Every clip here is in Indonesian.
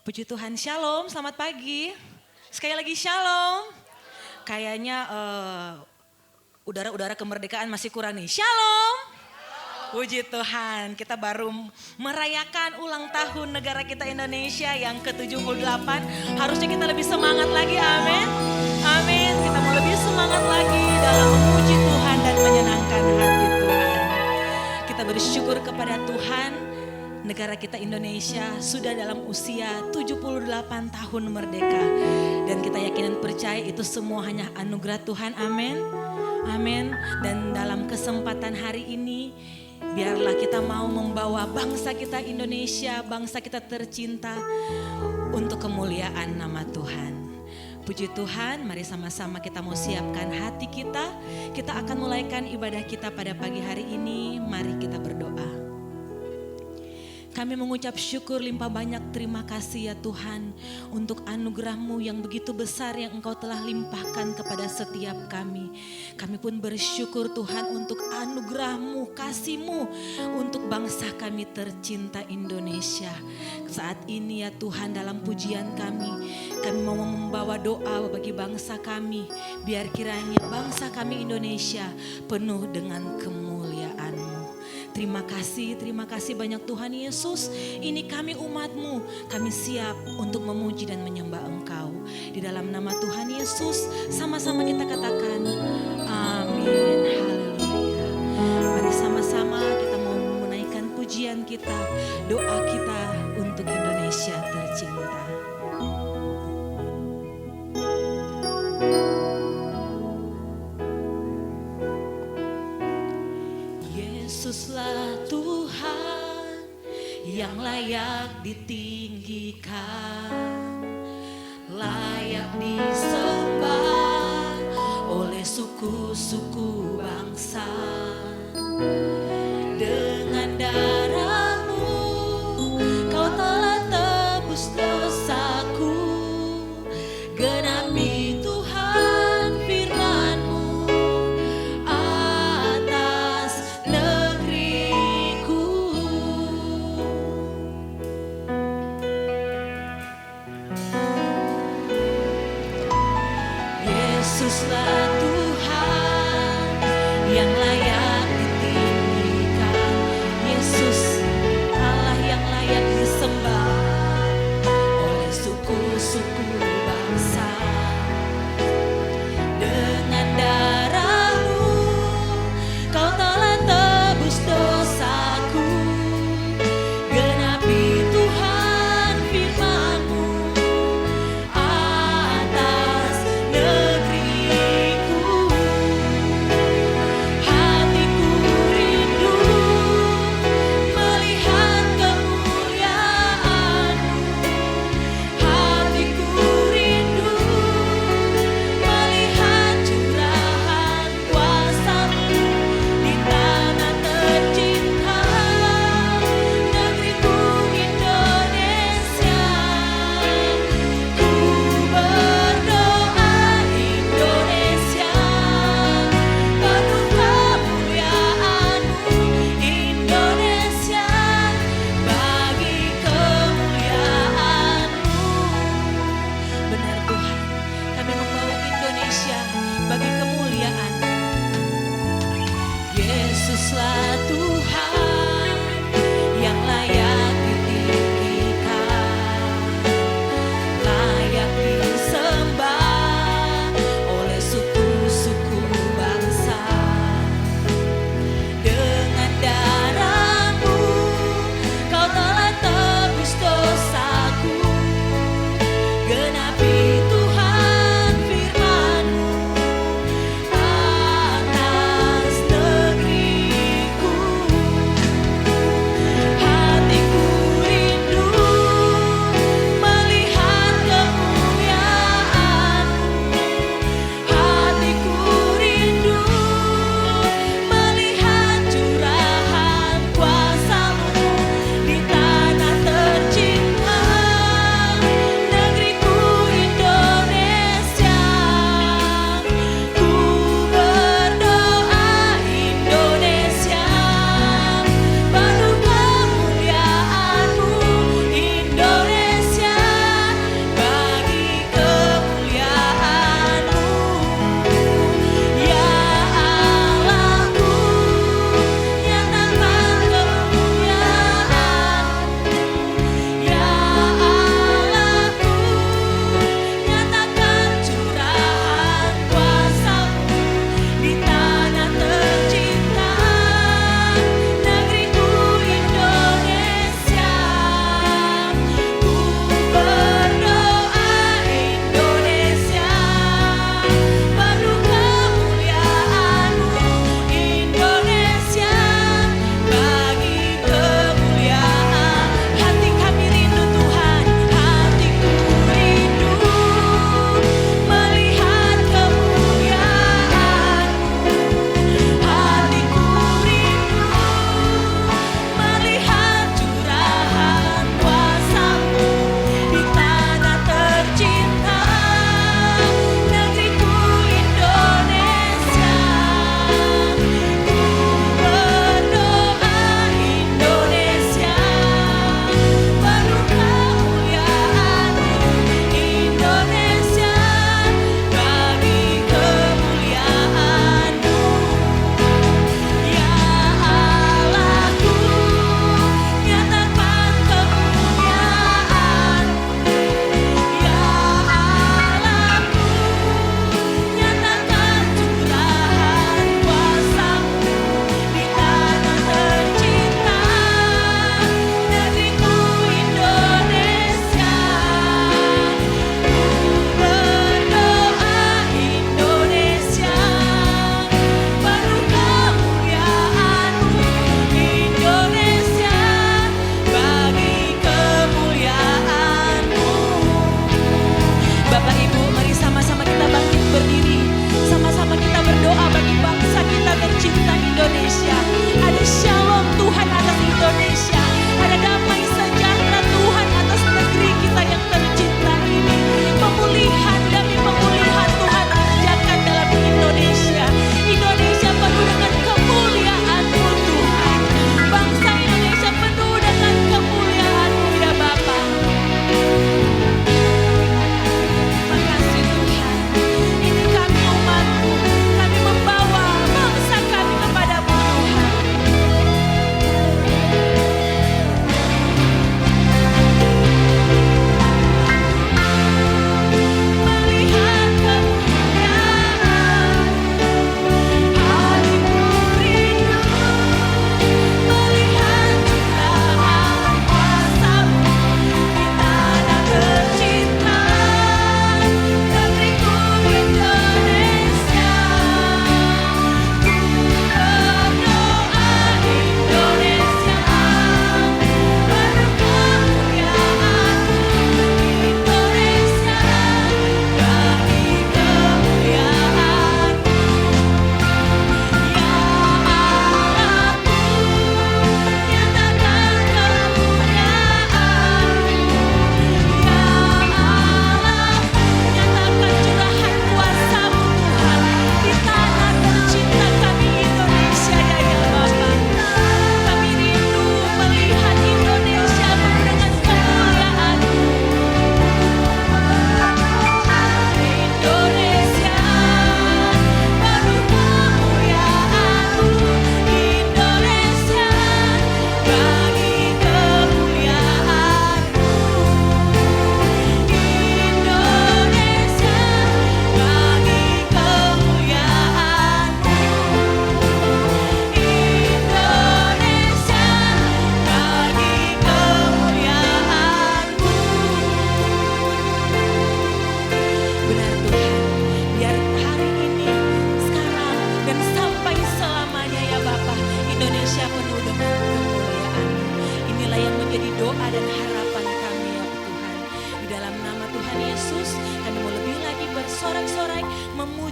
Puji Tuhan, shalom, selamat pagi. Sekali lagi shalom. Kayaknya udara-udara kemerdekaan masih kurang nih. Shalom. Puji Tuhan, kita baru merayakan ulang tahun negara kita Indonesia yang ke-78. Harusnya kita lebih semangat lagi, amin. Amin, kita mau lebih semangat lagi dalam memuji Tuhan dan menyenangkan hati Tuhan. Kita bersyukur kepada Tuhan. Negara kita Indonesia sudah dalam usia 78 tahun merdeka. Dan kita yakin dan percaya itu semua hanya anugerah Tuhan, amin. Amin. Dan dalam kesempatan hari ini, biarlah kita mau membawa bangsa kita Indonesia, bangsa kita tercinta untuk kemuliaan nama Tuhan. Puji Tuhan, mari sama-sama kita mau siapkan hati kita. Kita akan mulaikan ibadah kita pada pagi hari ini, mari kita berdoa. Kami mengucap syukur limpah banyak terima kasih ya Tuhan untuk anugerah-Mu yang begitu besar yang Engkau telah limpahkan kepada setiap kami. Kami pun bersyukur Tuhan untuk anugerah-Mu, kasih-Mu untuk bangsa kami tercinta Indonesia. Saat ini ya Tuhan dalam pujian kami mau membawa doa bagi bangsa kami. Biar kiranya bangsa kami Indonesia penuh dengan kemuliaan-Mu. Terima kasih banyak Tuhan Yesus. Ini kami umat-Mu, kami siap untuk memuji dan menyembah Engkau. Di dalam nama Tuhan Yesus, sama-sama kita katakan, amin, haleluya. Mari sama-sama kita mau menaikkan pujian kita, doa kita untuk Indonesia tercinta. Yesuslah Tuhan yang layak ditinggikan, layak disembah oleh suku-suku bangsa. Dengan darah-Mu Kau telah tebus dosaku, genapi Tuhan firman-Mu atas negeriku. Yesuslah Tuhan yang layak ditinggikan, Yesus Allah yang layak disembah oleh suku-suku bangsa. Dengan darah-Mu Kau telah tebus dosaku, genapi Tuhan firman-Mu atas negeriku. Hatiku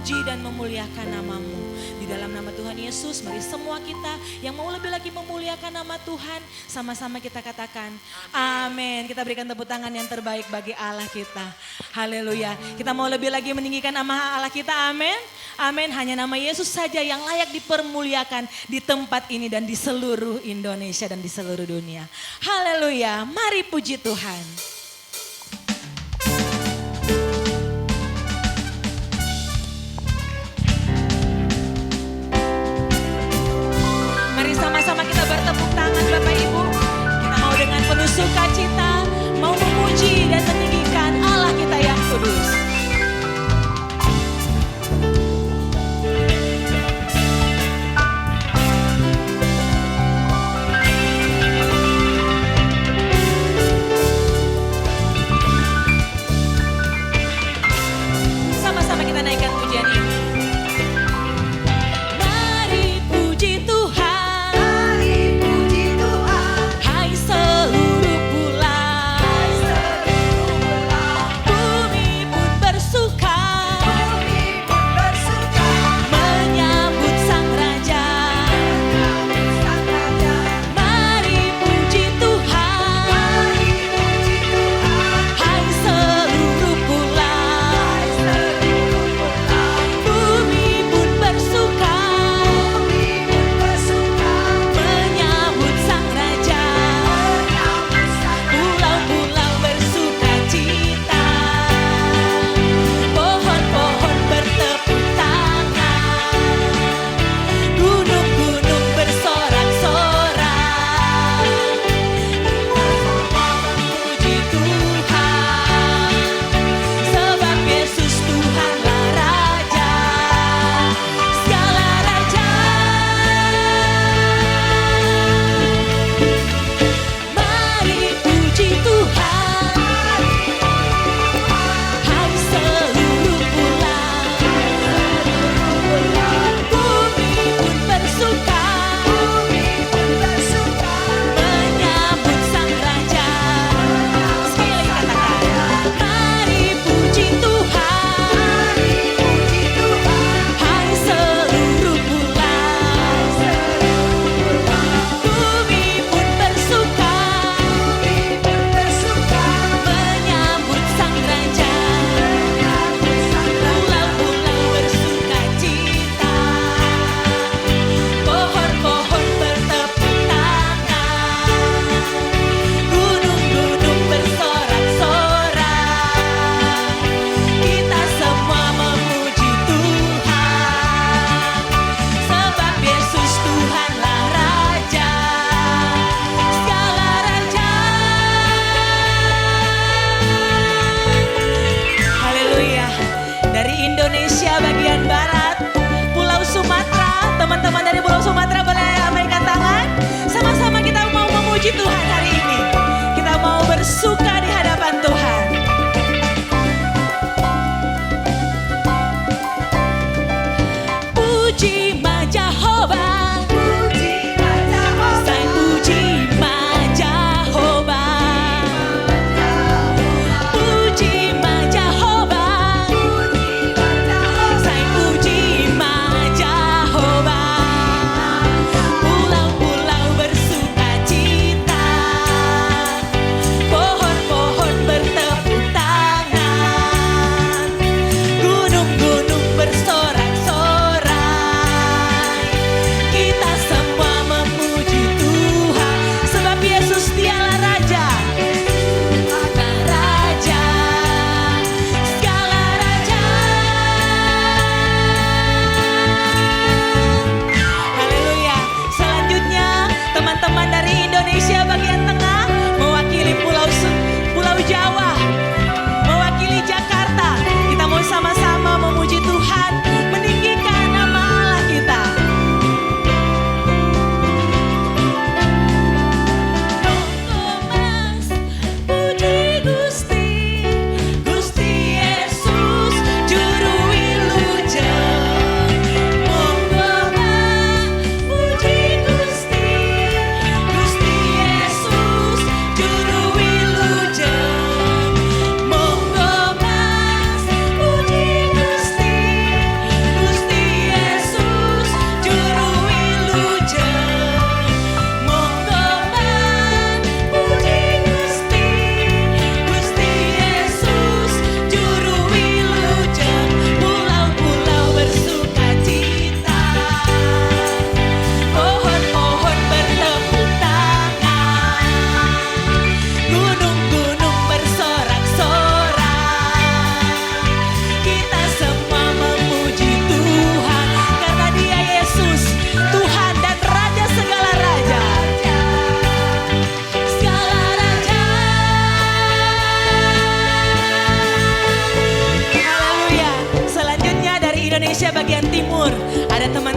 memuji dan memuliakan namamu. Di dalam nama Tuhan Yesus, mari semua kita yang mau lebih lagi memuliakan nama Tuhan, sama-sama kita katakan amin. Kita berikan tepuk tangan yang terbaik bagi Allah kita. Haleluya. Kita mau lebih lagi meninggikan nama Allah kita, amin. Amin, hanya nama Yesus saja yang layak dipermuliakan di tempat ini dan di seluruh Indonesia dan di seluruh dunia. Haleluya, mari puji Tuhan. Mari sama-sama kita bertepuk tangan Bapak Ibu. Kita mau dengan penuh sukacita, mau memuji dan meninggikan Allah kita yang kudus.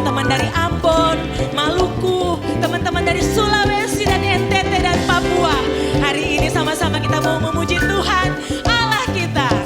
teman-teman dari Ambon, Maluku, teman-teman dari Sulawesi dan NTT dan Papua. Hari ini sama-sama kita mau memuji Tuhan Allah kita.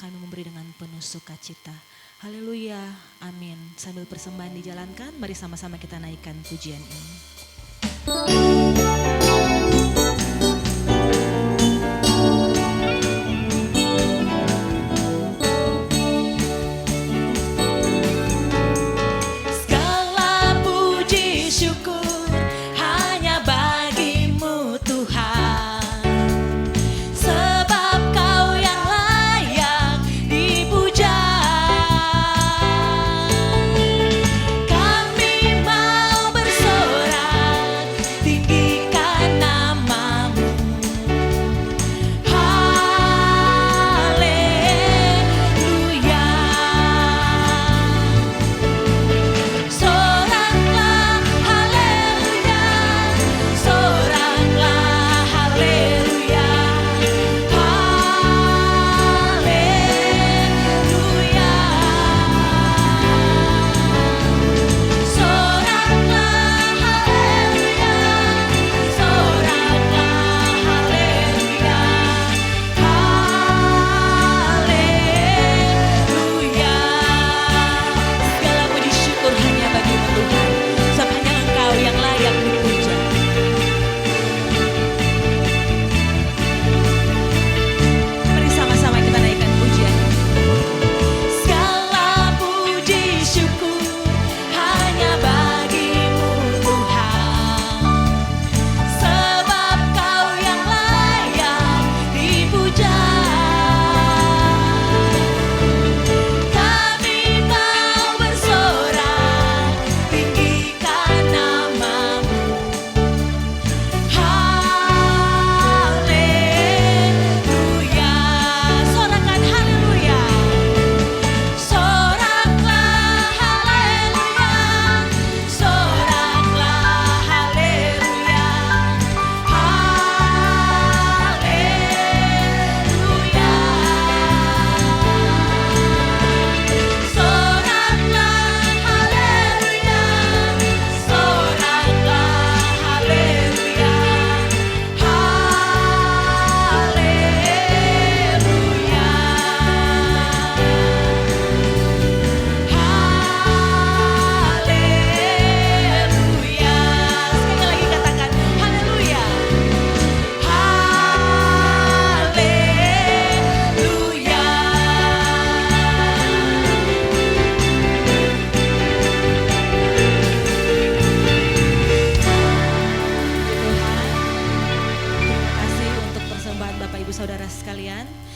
kami memberi dengan penuh sukacita. Haleluya, amin. Sambil persembahan dijalankan, mari sama-sama kita naikkan pujian ini.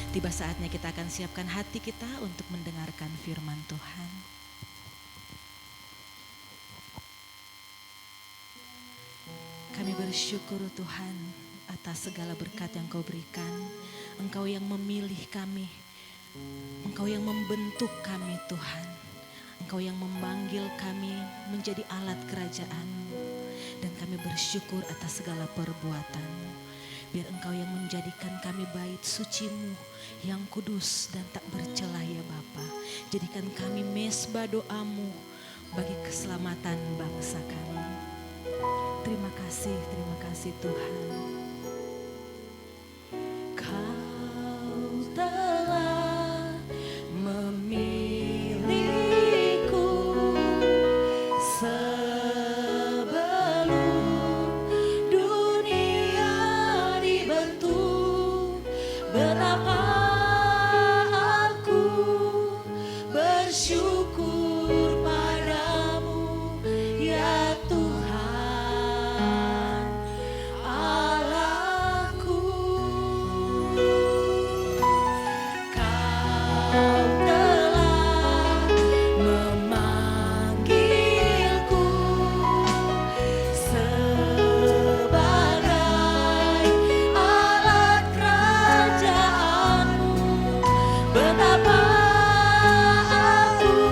Tiba saatnya kita akan siapkan hati kita untuk mendengarkan firman Tuhan. Kami bersyukur Tuhan atas segala berkat yang Kau berikan. Engkau yang memilih kami, Engkau yang membentuk kami Tuhan. Engkau yang memanggil kami menjadi alat kerajaan-Mu. Dan kami bersyukur atas segala perbuatan-Mu. Biar Engkau yang menjadikan kami bait suci-Mu yang kudus dan tak bercelah ya Bapa. Jadikan kami mesbah doa-Mu bagi keselamatan bangsa kami. Terima kasih Tuhan. Kau telah memilihku betapa aku bersyukur padamu ya Tuhan Allahku. Kau telah memanggilku sebagai alat kerajaan-Mu. Betapa aku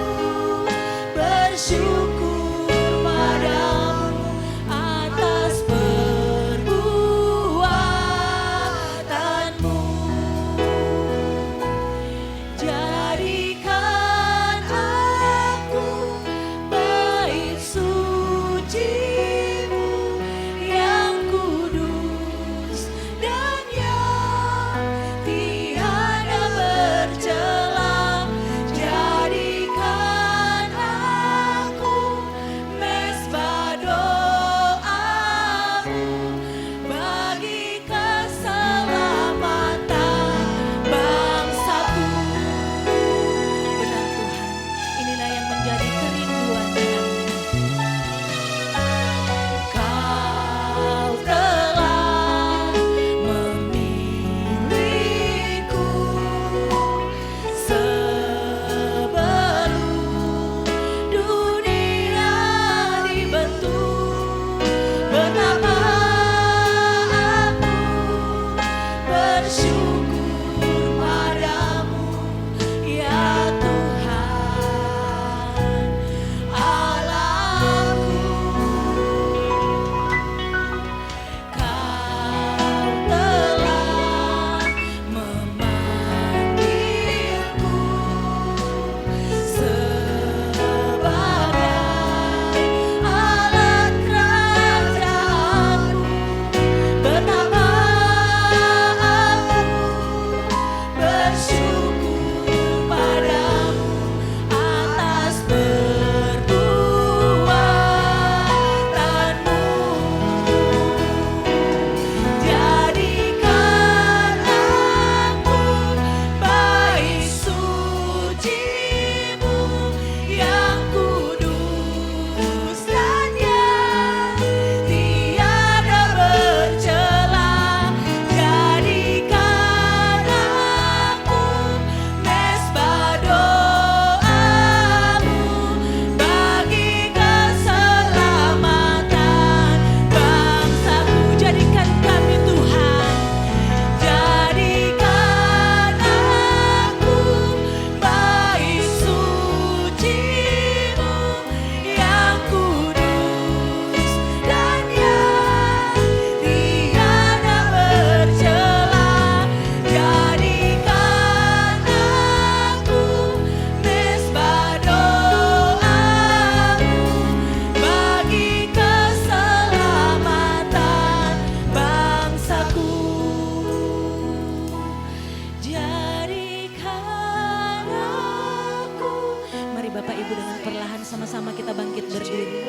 Bapak Ibu dengan perlahan sama-sama kita bangkit berdiri.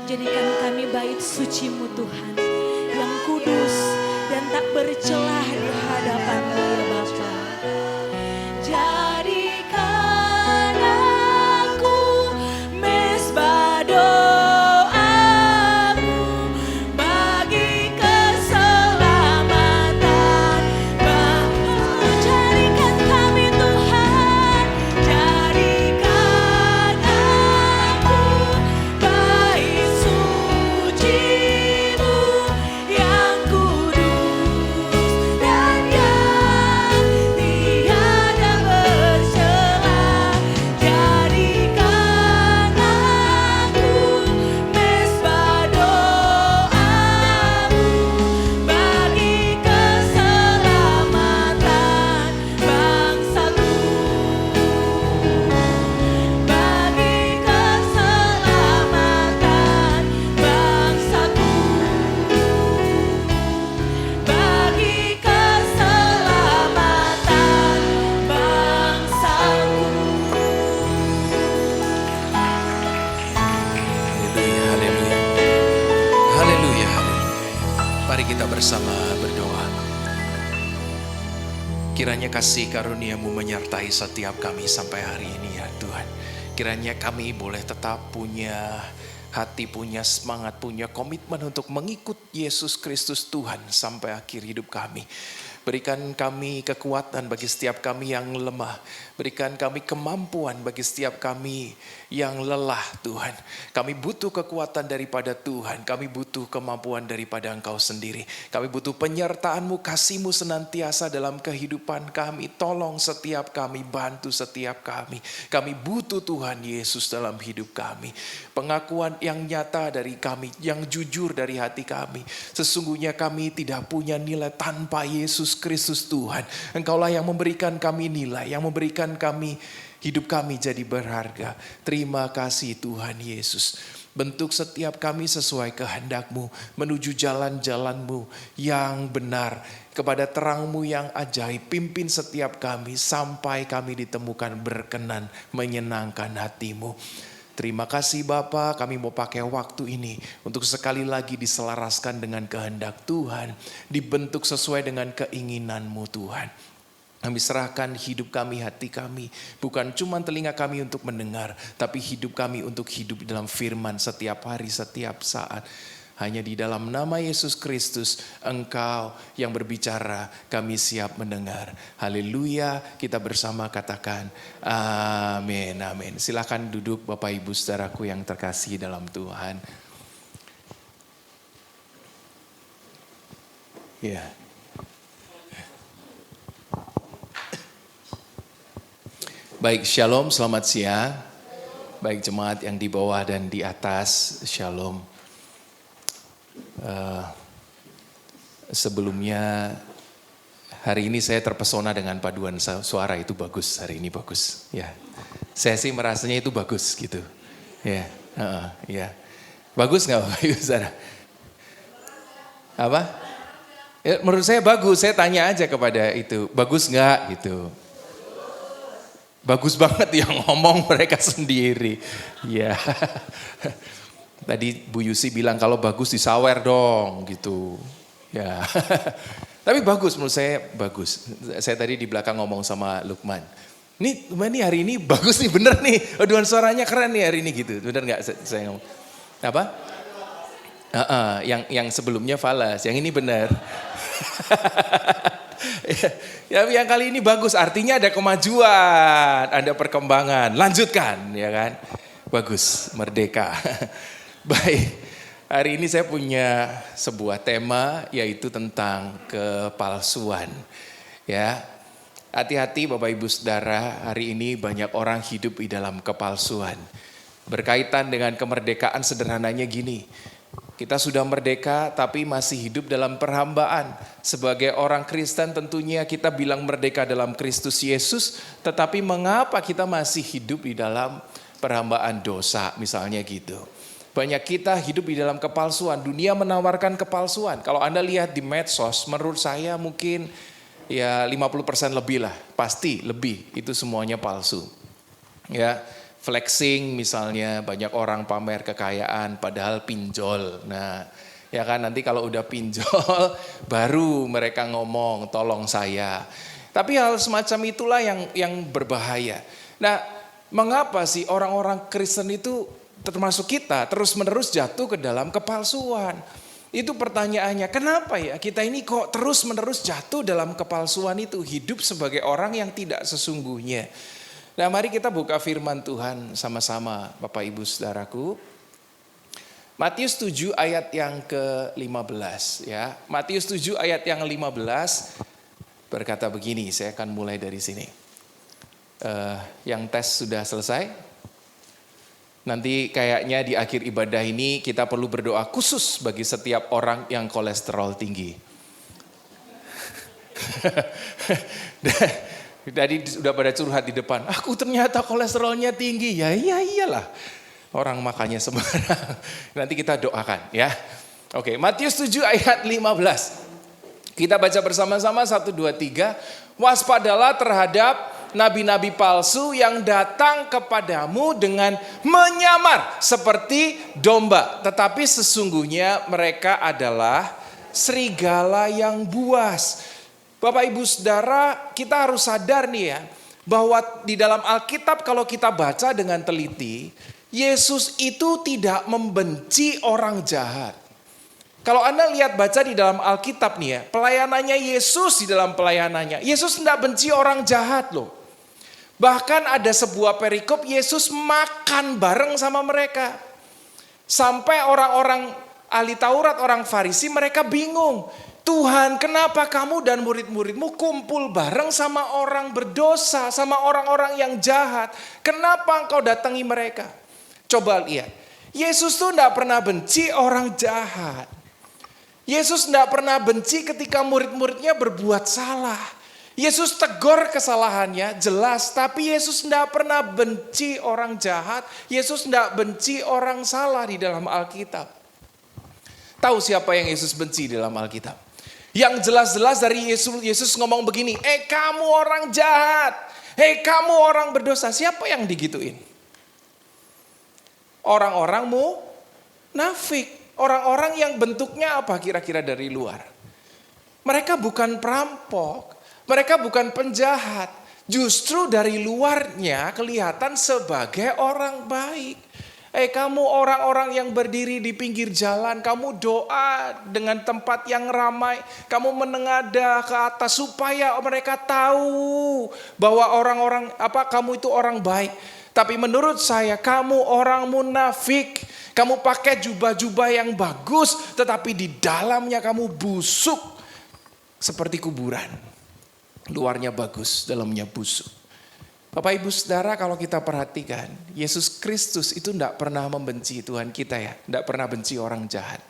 Jadikan kami bait suci-Mu Tuhan, yang kudus dan tak bercelah di hadapan-Mu ya Bapa. Jadikan aku mezbah doa-Mu bagi keselamatan bangsa. Jadikan kami Tuhan, jadikan aku bait suci-Mu yang kudus dan yang tiada bercelah. Jadikan aku mezbah doa-Mu bagi keselamatan bangsaku, bagi keselamatan bangsaku, bagi keselamatan bangsaku. Haleluya, haleluya. Haleluya, haleluya. Mari kita bersama berdoa. Kiranya kasih karunia-Mu menyertai setiap kami sampai hari ini ya Tuhan. Kiranya kami boleh tetap punya hati, punya semangat, punya komitmen untuk mengikut Yesus Kristus Tuhan sampai akhir hidup kami. Berikan kami kekuatan bagi setiap kami yang lemah. Berikan kami kemampuan bagi setiap kami yang lelah Tuhan. Kami butuh kekuatan daripada Tuhan. Kami butuh kemampuan daripada Engkau sendiri. Kami butuh penyertaan-Mu, kasih-Mu senantiasa dalam kehidupan kami. Tolong setiap kami, bantu setiap kami. Kami butuh Tuhan Yesus dalam hidup kami. Pengakuan yang nyata dari kami, yang jujur dari hati kami. Sesungguhnya kami tidak punya nilai tanpa Yesus Kristus Tuhan. Engkaulah yang memberikan kami nilai, yang memberikan kami hidup kami jadi berharga. Terima kasih Tuhan Yesus. Bentuk setiap kami sesuai kehendak-Mu, menuju jalan-jalan-Mu yang benar, kepada terang-Mu yang ajaib. Pimpin setiap kami sampai kami ditemukan berkenan, menyenangkan hati-Mu. Terima kasih Bapa, kami mau pakai waktu ini untuk sekali lagi diselaraskan dengan kehendak Tuhan, dibentuk sesuai dengan keinginan-Mu Tuhan. Kami serahkan hidup kami, hati kami, bukan cuma telinga kami untuk mendengar, tapi hidup kami untuk hidup dalam firman setiap hari, setiap saat. Hanya di dalam nama Yesus Kristus, Engkau yang berbicara, kami siap mendengar. Haleluya, kita bersama katakan amin, amin. Silakan duduk Bapak Ibu saudaraku yang terkasih dalam Tuhan. Ya. Baik, shalom, selamat siang. Baik jemaat yang di bawah dan di atas, shalom. Sebelumnya hari ini saya terpesona dengan paduan suara, itu bagus, hari ini bagus ya. Saya sih merasanya itu bagus gitu ya. Ya. Bagus nggak Bapak Ibu saudara? Apa? Ya, menurut saya bagus. Saya tanya aja kepada itu, bagus nggak gitu? Bagus banget yang ngomong mereka sendiri ya. Tadi Bu Yusi bilang kalau bagus disawer dong gitu. Ya. Tapi bagus, menurut saya bagus. Saya tadi di belakang ngomong sama Lukman. Nih hari ini bagus nih, bener nih. Paduan suaranya keren nih hari ini gitu. Bener gak saya ngomong? Apa? Yang sebelumnya falas, yang ini bener. Ya, yang kali ini bagus, artinya ada kemajuan, ada perkembangan. Lanjutkan, ya kan? Bagus, merdeka. Baik, hari ini saya punya sebuah tema yaitu tentang kepalsuan. Ya, hati-hati Bapak Ibu Saudara, hari ini banyak orang hidup di dalam kepalsuan. Berkaitan dengan kemerdekaan sederhananya gini, kita sudah merdeka tapi masih hidup dalam perhambaan. Sebagai orang Kristen tentunya kita bilang merdeka dalam Kristus Yesus, tetapi mengapa kita masih hidup di dalam perhambaan dosa misalnya gitu. Banyak kita hidup di dalam kepalsuan. Dunia menawarkan kepalsuan. Kalau Anda lihat di medsos, menurut saya mungkin ya 50% lebih lah. Pasti lebih, itu semuanya palsu. Ya, flexing misalnya, banyak orang pamer kekayaan padahal pinjol. Nah, ya kan, nanti kalau udah pinjol baru mereka ngomong tolong saya. Tapi hal semacam itulah yang berbahaya. Nah, mengapa sih orang-orang Kristen itu termasuk kita terus-menerus jatuh ke dalam kepalsuan? Itu pertanyaannya, kenapa ya kita ini kok terus-menerus jatuh dalam kepalsuan itu, hidup sebagai orang yang tidak sesungguhnya. Nah, mari kita buka firman Tuhan sama-sama Bapak Ibu Saudaraku. Matius 7 ayat yang ke-15 ya. Matius 7 ayat yang 15 berkata begini, saya akan mulai dari sini. Yang tes sudah selesai? Nanti kayaknya di akhir ibadah ini kita perlu berdoa khusus bagi setiap orang yang kolesterol tinggi. Tadi sudah pada curhat di depan, aku ternyata kolesterolnya tinggi. Ya iyalah, orang makannya sembarang. Nanti kita doakan ya. Oke, Matius 7 ayat 15. Kita baca bersama-sama 1, 2, 3. Waspadalah terhadap nabi-nabi palsu yang datang kepadamu dengan menyamar seperti domba. Tetapi sesungguhnya mereka adalah serigala yang buas. Bapak Ibu Saudara, kita harus sadar nih ya, bahwa di dalam Alkitab kalau kita baca dengan teliti, Yesus itu tidak membenci orang jahat. Kalau Anda lihat baca di dalam Alkitab nih ya, pelayanannya Yesus di dalam pelayanannya, Yesus tidak benci orang jahat loh. Bahkan ada sebuah perikop Yesus makan bareng sama mereka. Sampai orang-orang ahli Taurat, orang Farisi mereka bingung. Tuhan, kenapa kamu dan murid-muridmu kumpul bareng sama orang berdosa, sama orang-orang yang jahat? Kenapa engkau datangi mereka? Coba lihat, Yesus tuh tidak pernah benci orang jahat. Yesus tidak pernah benci ketika murid-muridnya berbuat salah. Yesus tegur kesalahannya jelas, tapi Yesus tidak pernah benci orang jahat. Yesus tidak benci orang salah di dalam Alkitab. Tahu siapa yang Yesus benci di dalam Alkitab? Yang jelas-jelas dari Yesus ngomong begini, kamu orang jahat, kamu orang berdosa. Siapa yang digituin? Orang-orang munafik. Orang-orang yang bentuknya apa kira-kira dari luar? Mereka bukan perampok, mereka bukan penjahat. Justru dari luarnya kelihatan sebagai orang baik. Kamu orang-orang yang berdiri di pinggir jalan, kamu doa dengan tempat yang ramai, kamu menengadah ke atas supaya mereka tahu bahwa kamu itu orang baik. Tapi menurut saya kamu orang munafik. Kamu pakai jubah-jubah yang bagus, tetapi di dalamnya kamu busuk seperti kuburan. Luarnya bagus, dalamnya busuk. Bapak Ibu Saudara, kalau kita perhatikan, Yesus Kristus itu tidak pernah membenci Tuhan kita ya. Tidak pernah benci orang jahat.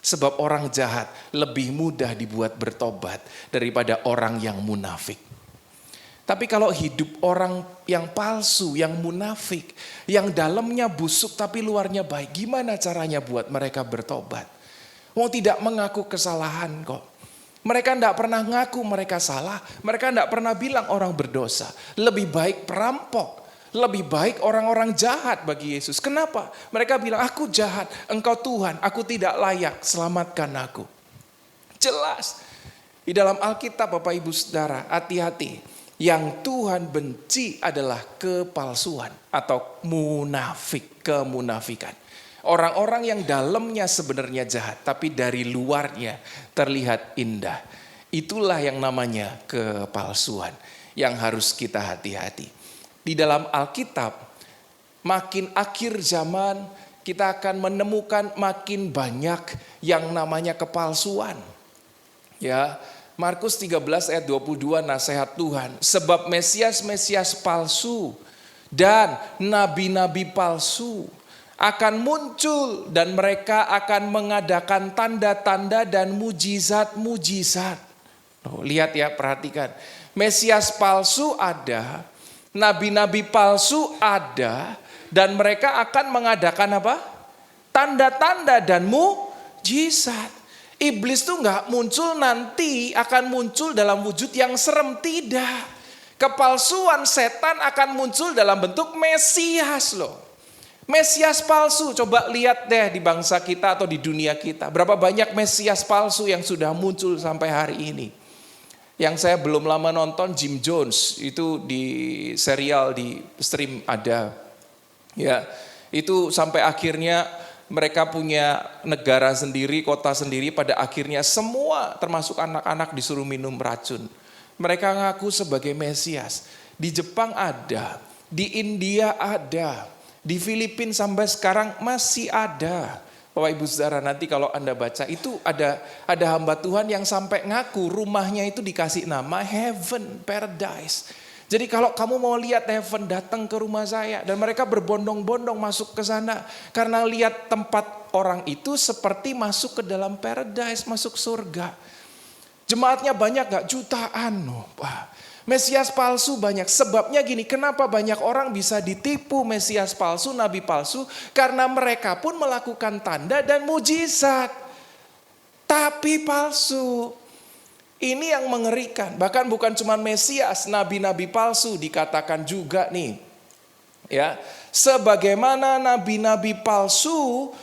Sebab orang jahat lebih mudah dibuat bertobat daripada orang yang munafik. Tapi kalau hidup orang yang palsu, yang munafik, yang dalamnya busuk tapi luarnya baik, gimana caranya buat mereka bertobat? Mau tidak mengaku kesalahan kok. Mereka tidak pernah ngaku mereka salah, mereka tidak pernah bilang orang berdosa. Lebih baik perampok, lebih baik orang-orang jahat bagi Yesus. Kenapa? Mereka bilang, aku jahat, engkau Tuhan, aku tidak layak, selamatkan aku. Jelas, di dalam Alkitab Bapak Ibu Saudara, hati-hati. Yang Tuhan benci adalah kepalsuan atau munafik, kemunafikan. Orang-orang yang dalamnya sebenarnya jahat, tapi dari luarnya terlihat indah. Itulah yang namanya kepalsuan yang harus kita hati-hati. Di dalam Alkitab, makin akhir zaman kita akan menemukan makin banyak yang namanya kepalsuan. Ya, Markus 13 ayat 22 nasihat Tuhan. Sebab Mesias palsu dan nabi-nabi palsu akan muncul dan mereka akan mengadakan tanda-tanda dan mujizat-mujizat. Lihat ya, perhatikan. Mesias palsu ada, nabi-nabi palsu ada, dan mereka akan mengadakan apa? Tanda-tanda dan mujizat. Iblis tuh nggak muncul nanti akan muncul dalam wujud yang serem, tidak. Kepalsuan setan akan muncul dalam bentuk Mesias loh. Mesias palsu, coba lihat deh di bangsa kita atau di dunia kita. Berapa banyak Mesias palsu yang sudah muncul sampai hari ini. Yang saya belum lama nonton Jim Jones, itu di serial di stream ada. Ya, itu sampai akhirnya mereka punya negara sendiri, kota sendiri, pada akhirnya semua termasuk anak-anak disuruh minum racun. Mereka ngaku sebagai Mesias. Di Jepang ada, di India ada. Di Filipina sampai sekarang masih ada. Bapak Ibu Saudara, nanti kalau Anda baca itu ada hamba Tuhan yang sampai ngaku rumahnya itu dikasih nama Heaven, Paradise. Jadi kalau kamu mau lihat Heaven, datang ke rumah saya. Dan mereka berbondong-bondong masuk ke sana. Karena lihat tempat orang itu seperti masuk ke dalam Paradise, masuk surga. Jemaatnya banyak gak? Jutaan. Wah. Mesias palsu banyak. Sebabnya gini, kenapa banyak orang bisa ditipu Mesias palsu, nabi palsu? Karena mereka pun melakukan tanda dan mujizat. Tapi palsu. Ini yang mengerikan. Bahkan bukan cuma Mesias, nabi-nabi palsu dikatakan juga nih. Ya, sebagaimana nabi-nabi palsu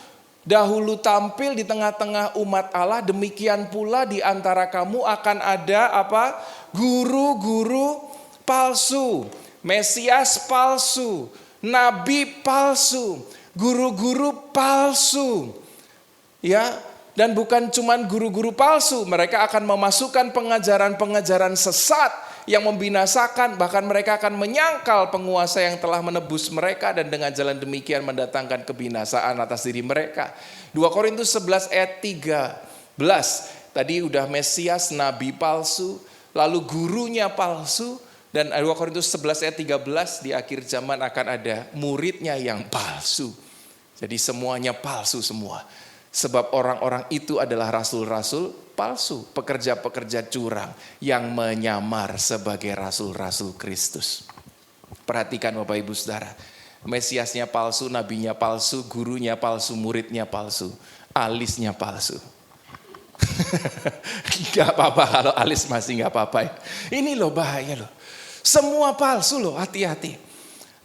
dahulu tampil di tengah-tengah umat Allah, demikian pula di antara kamu akan ada apa? Guru-guru palsu, Mesias palsu, nabi palsu, guru-guru palsu. Ya, dan bukan cuman guru-guru palsu, mereka akan memasukkan pengajaran-pengajaran sesat yang membinasakan, bahkan mereka akan menyangkal penguasa yang telah menebus mereka dan dengan jalan demikian mendatangkan kebinasaan atas diri mereka. 2 Korintus 11 ayat 13. Tadi udah Mesias, nabi palsu, lalu gurunya palsu, dan 2 Korintus 11 ayat 13 di akhir zaman akan ada muridnya yang palsu. Jadi semuanya palsu semua. Sebab orang-orang itu adalah rasul-rasul palsu, pekerja-pekerja curang yang menyamar sebagai rasul-rasul Kristus. Perhatikan Bapak Ibu Saudara, Mesiasnya palsu, nabinya palsu, gurunya palsu, muridnya palsu, alisnya palsu. Gak apa-apa kalau alis masih gak apa-apa ya. Ini loh bahaya loh. Semua palsu loh, hati-hati.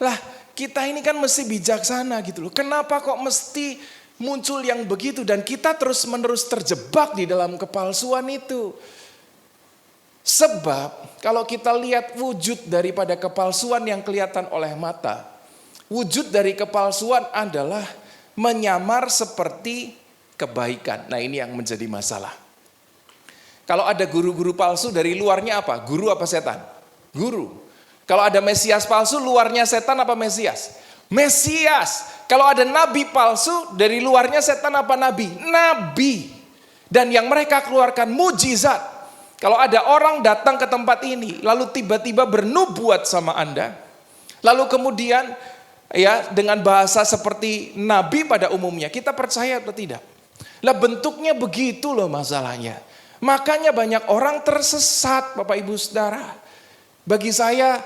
Lah kita ini kan mesti bijaksana gitu loh. Kenapa kok mesti muncul yang begitu dan kita terus-menerus terjebak di dalam kepalsuan itu. Sebab kalau kita lihat wujud daripada kepalsuan yang kelihatan oleh mata, wujud dari kepalsuan adalah menyamar seperti kebaikan. Nah ini yang menjadi masalah. Kalau ada guru-guru palsu dari luarnya apa? Guru apa setan? Guru. Kalau ada Mesias palsu luarnya setan apa Mesias? Mesias. Kalau ada nabi palsu, dari luarnya setan apa nabi? Nabi. Dan yang mereka keluarkan mujizat. Kalau ada orang datang ke tempat ini, lalu tiba-tiba bernubuat sama Anda. Lalu kemudian ya dengan bahasa seperti nabi pada umumnya, kita percaya atau tidak? Lah bentuknya begitu loh masalahnya. Makanya banyak orang tersesat Bapak Ibu Saudara. Bagi saya,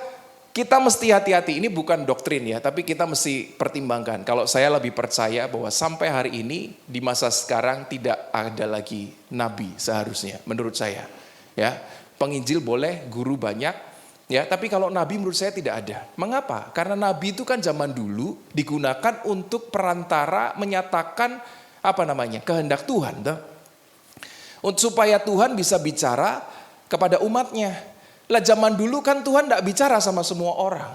kita mesti hati-hati, ini bukan doktrin ya, tapi kita mesti pertimbangkan. Kalau saya lebih percaya bahwa sampai hari ini, di masa sekarang tidak ada lagi nabi seharusnya, menurut saya. Ya, penginjil boleh, guru banyak, ya, tapi kalau nabi menurut saya tidak ada. Mengapa? Karena nabi itu kan zaman dulu digunakan untuk perantara menyatakan kehendak Tuhan. Supaya Tuhan bisa bicara kepada umatnya. Lah zaman dulu kan Tuhan tidak bicara sama semua orang.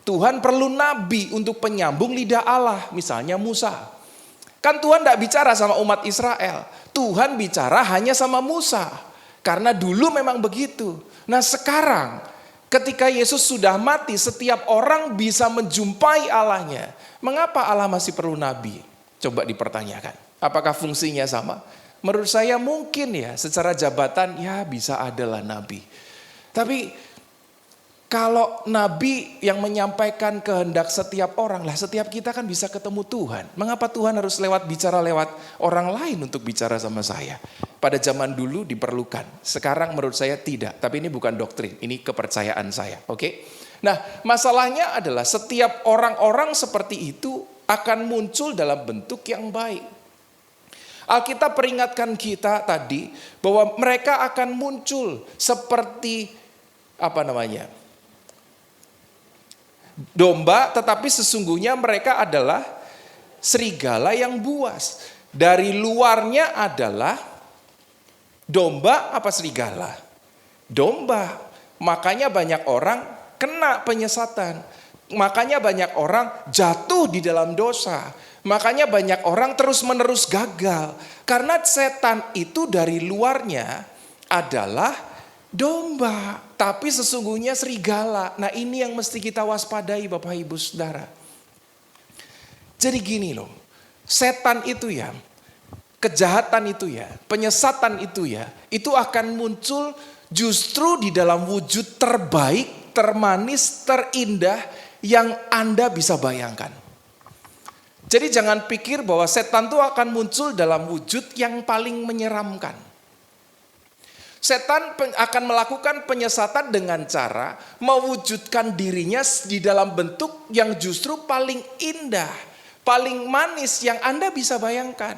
Tuhan perlu nabi untuk penyambung lidah Allah. Misalnya Musa. Kan Tuhan tidak bicara sama umat Israel. Tuhan bicara hanya sama Musa. Karena dulu memang begitu. Nah sekarang ketika Yesus sudah mati, setiap orang bisa menjumpai Allahnya. Mengapa Allah masih perlu nabi? Coba dipertanyakan. Apakah fungsinya sama? Menurut saya mungkin ya, secara jabatan ya bisa adalah nabi. Tapi kalau nabi yang menyampaikan kehendak setiap orang, lah setiap kita kan bisa ketemu Tuhan. Mengapa Tuhan harus bicara lewat orang lain untuk bicara sama saya? Pada zaman dulu diperlukan, sekarang menurut saya tidak. Tapi ini bukan doktrin, ini kepercayaan saya. Oke? Nah masalahnya adalah setiap orang-orang seperti itu akan muncul dalam bentuk yang baik. Alkitab peringatkan kita tadi bahwa mereka akan muncul seperti domba, tetapi sesungguhnya mereka adalah serigala yang buas. Dari luarnya adalah domba apa serigala? Domba. Makanya banyak orang kena penyesatan. Makanya banyak orang jatuh di dalam dosa. Makanya banyak orang terus-menerus gagal. Karena setan itu dari luarnya adalah domba, tapi sesungguhnya serigala. Nah, ini yang mesti kita waspadai Bapak Ibu Saudara. Jadi gini loh, setan itu ya, kejahatan itu ya, penyesatan itu ya, itu akan muncul justru di dalam wujud terbaik, termanis, terindah yang Anda bisa bayangkan. Jadi jangan pikir bahwa setan itu akan muncul dalam wujud yang paling menyeramkan. Setan akan melakukan penyesatan dengan cara mewujudkan dirinya di dalam bentuk yang justru paling indah, paling manis yang Anda bisa bayangkan.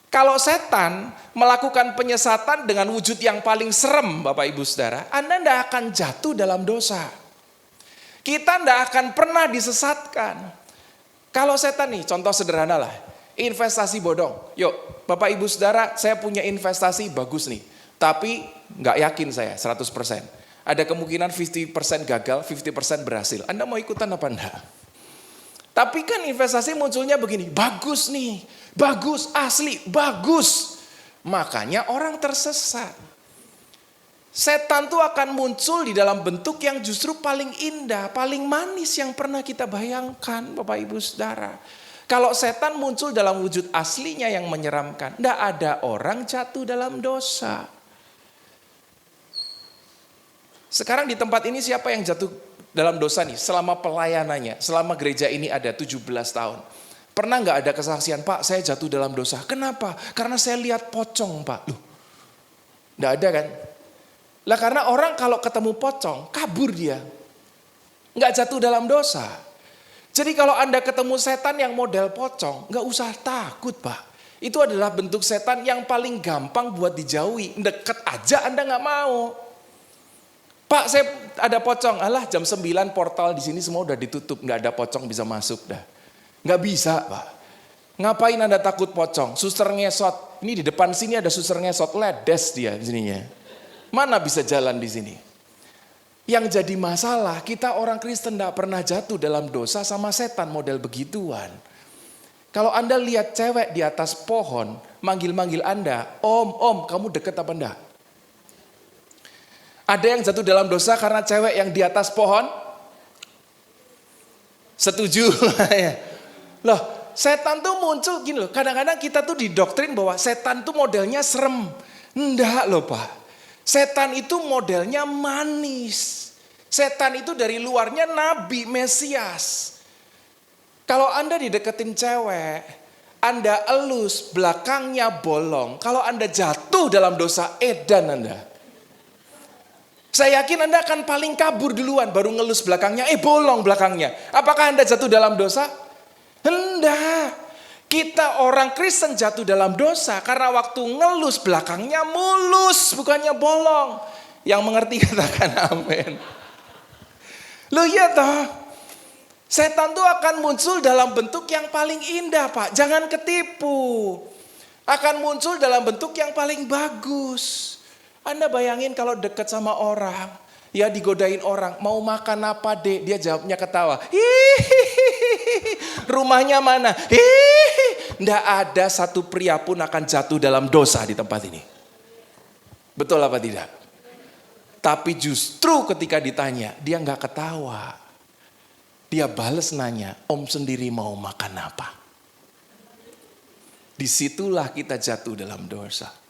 Kalau setan melakukan penyesatan dengan wujud yang paling serem, Bapak Ibu Saudara, Anda tidak akan jatuh dalam dosa. Kita tidak akan pernah disesatkan. Kalau setan nih, contoh sederhana lah, investasi bodong. Yuk, Bapak Ibu Saudara, saya punya investasi bagus nih. Tapi nggak yakin saya 100%. Ada kemungkinan 50% gagal, 50% berhasil. Anda mau ikutan apa enggak? Tapi kan investasi munculnya begini, bagus nih, bagus, asli, bagus. Makanya orang tersesat. Setan tuh akan muncul di dalam bentuk yang justru paling indah, paling manis yang pernah kita bayangkan Bapak Ibu Saudara. Kalau setan muncul dalam wujud aslinya yang menyeramkan, enggak ada orang jatuh dalam dosa. Sekarang di tempat ini siapa yang jatuh dalam dosa nih selama pelayanannya, selama gereja ini ada 17 tahun. Pernah nggak ada kesaksian, Pak saya jatuh dalam dosa. Kenapa? Karena saya lihat pocong Pak. Loh, nggak ada kan? Lah karena orang kalau ketemu pocong, kabur dia. Nggak jatuh dalam dosa. Jadi kalau Anda ketemu setan yang model pocong, nggak usah takut Pak. Itu adalah bentuk setan yang paling gampang buat dijauhi. Deket aja Anda nggak mau. Pak saya ada pocong, alah jam 9 portal di sini semua udah ditutup, nggak ada pocong bisa masuk dah. Nggak bisa Pak. Ngapain Anda takut pocong? Suster ngesot, ini di depan sini ada suster ngesot, ledes dia di sininya. Mana bisa jalan di sini? Yang jadi masalah kita orang Kristen nggak pernah jatuh dalam dosa sama setan model begituan. Kalau Anda lihat cewek di atas pohon, manggil-manggil Anda, om kamu deket apa enggak? Ada yang jatuh dalam dosa karena cewek yang di atas pohon? Setuju? Loh, setan tuh muncul gini loh. Kadang-kadang kita tuh didoktrin bahwa setan tuh modelnya serem. Enggak loh Pak. Setan itu modelnya manis. Setan itu dari luarnya nabi, Mesias. Kalau Anda dideketin cewek, Anda elus, belakangnya bolong. Kalau Anda jatuh dalam dosa, edan Anda. Saya yakin Anda akan paling kabur duluan, baru ngelus belakangnya, bolong belakangnya. Apakah Anda jatuh dalam dosa? Hendak. Kita orang Kristen jatuh dalam dosa karena waktu ngelus belakangnya mulus, bukannya bolong. Yang mengerti katakan amin. Loh iya toh. Setan tuh akan muncul dalam bentuk yang paling indah Pak. Jangan ketipu. Akan muncul dalam bentuk yang paling bagus. Anda bayangin kalau dekat sama orang, ya digodain orang, mau makan apa dek? Dia jawabnya ketawa. Hihihi, rumahnya mana? Hihihi, nggak ada satu pria pun akan jatuh dalam dosa di tempat ini. Betul apa tidak? Tapi justru ketika ditanya, dia nggak ketawa. Dia bales nanya, om sendiri mau makan apa? Disitulah kita jatuh dalam dosa.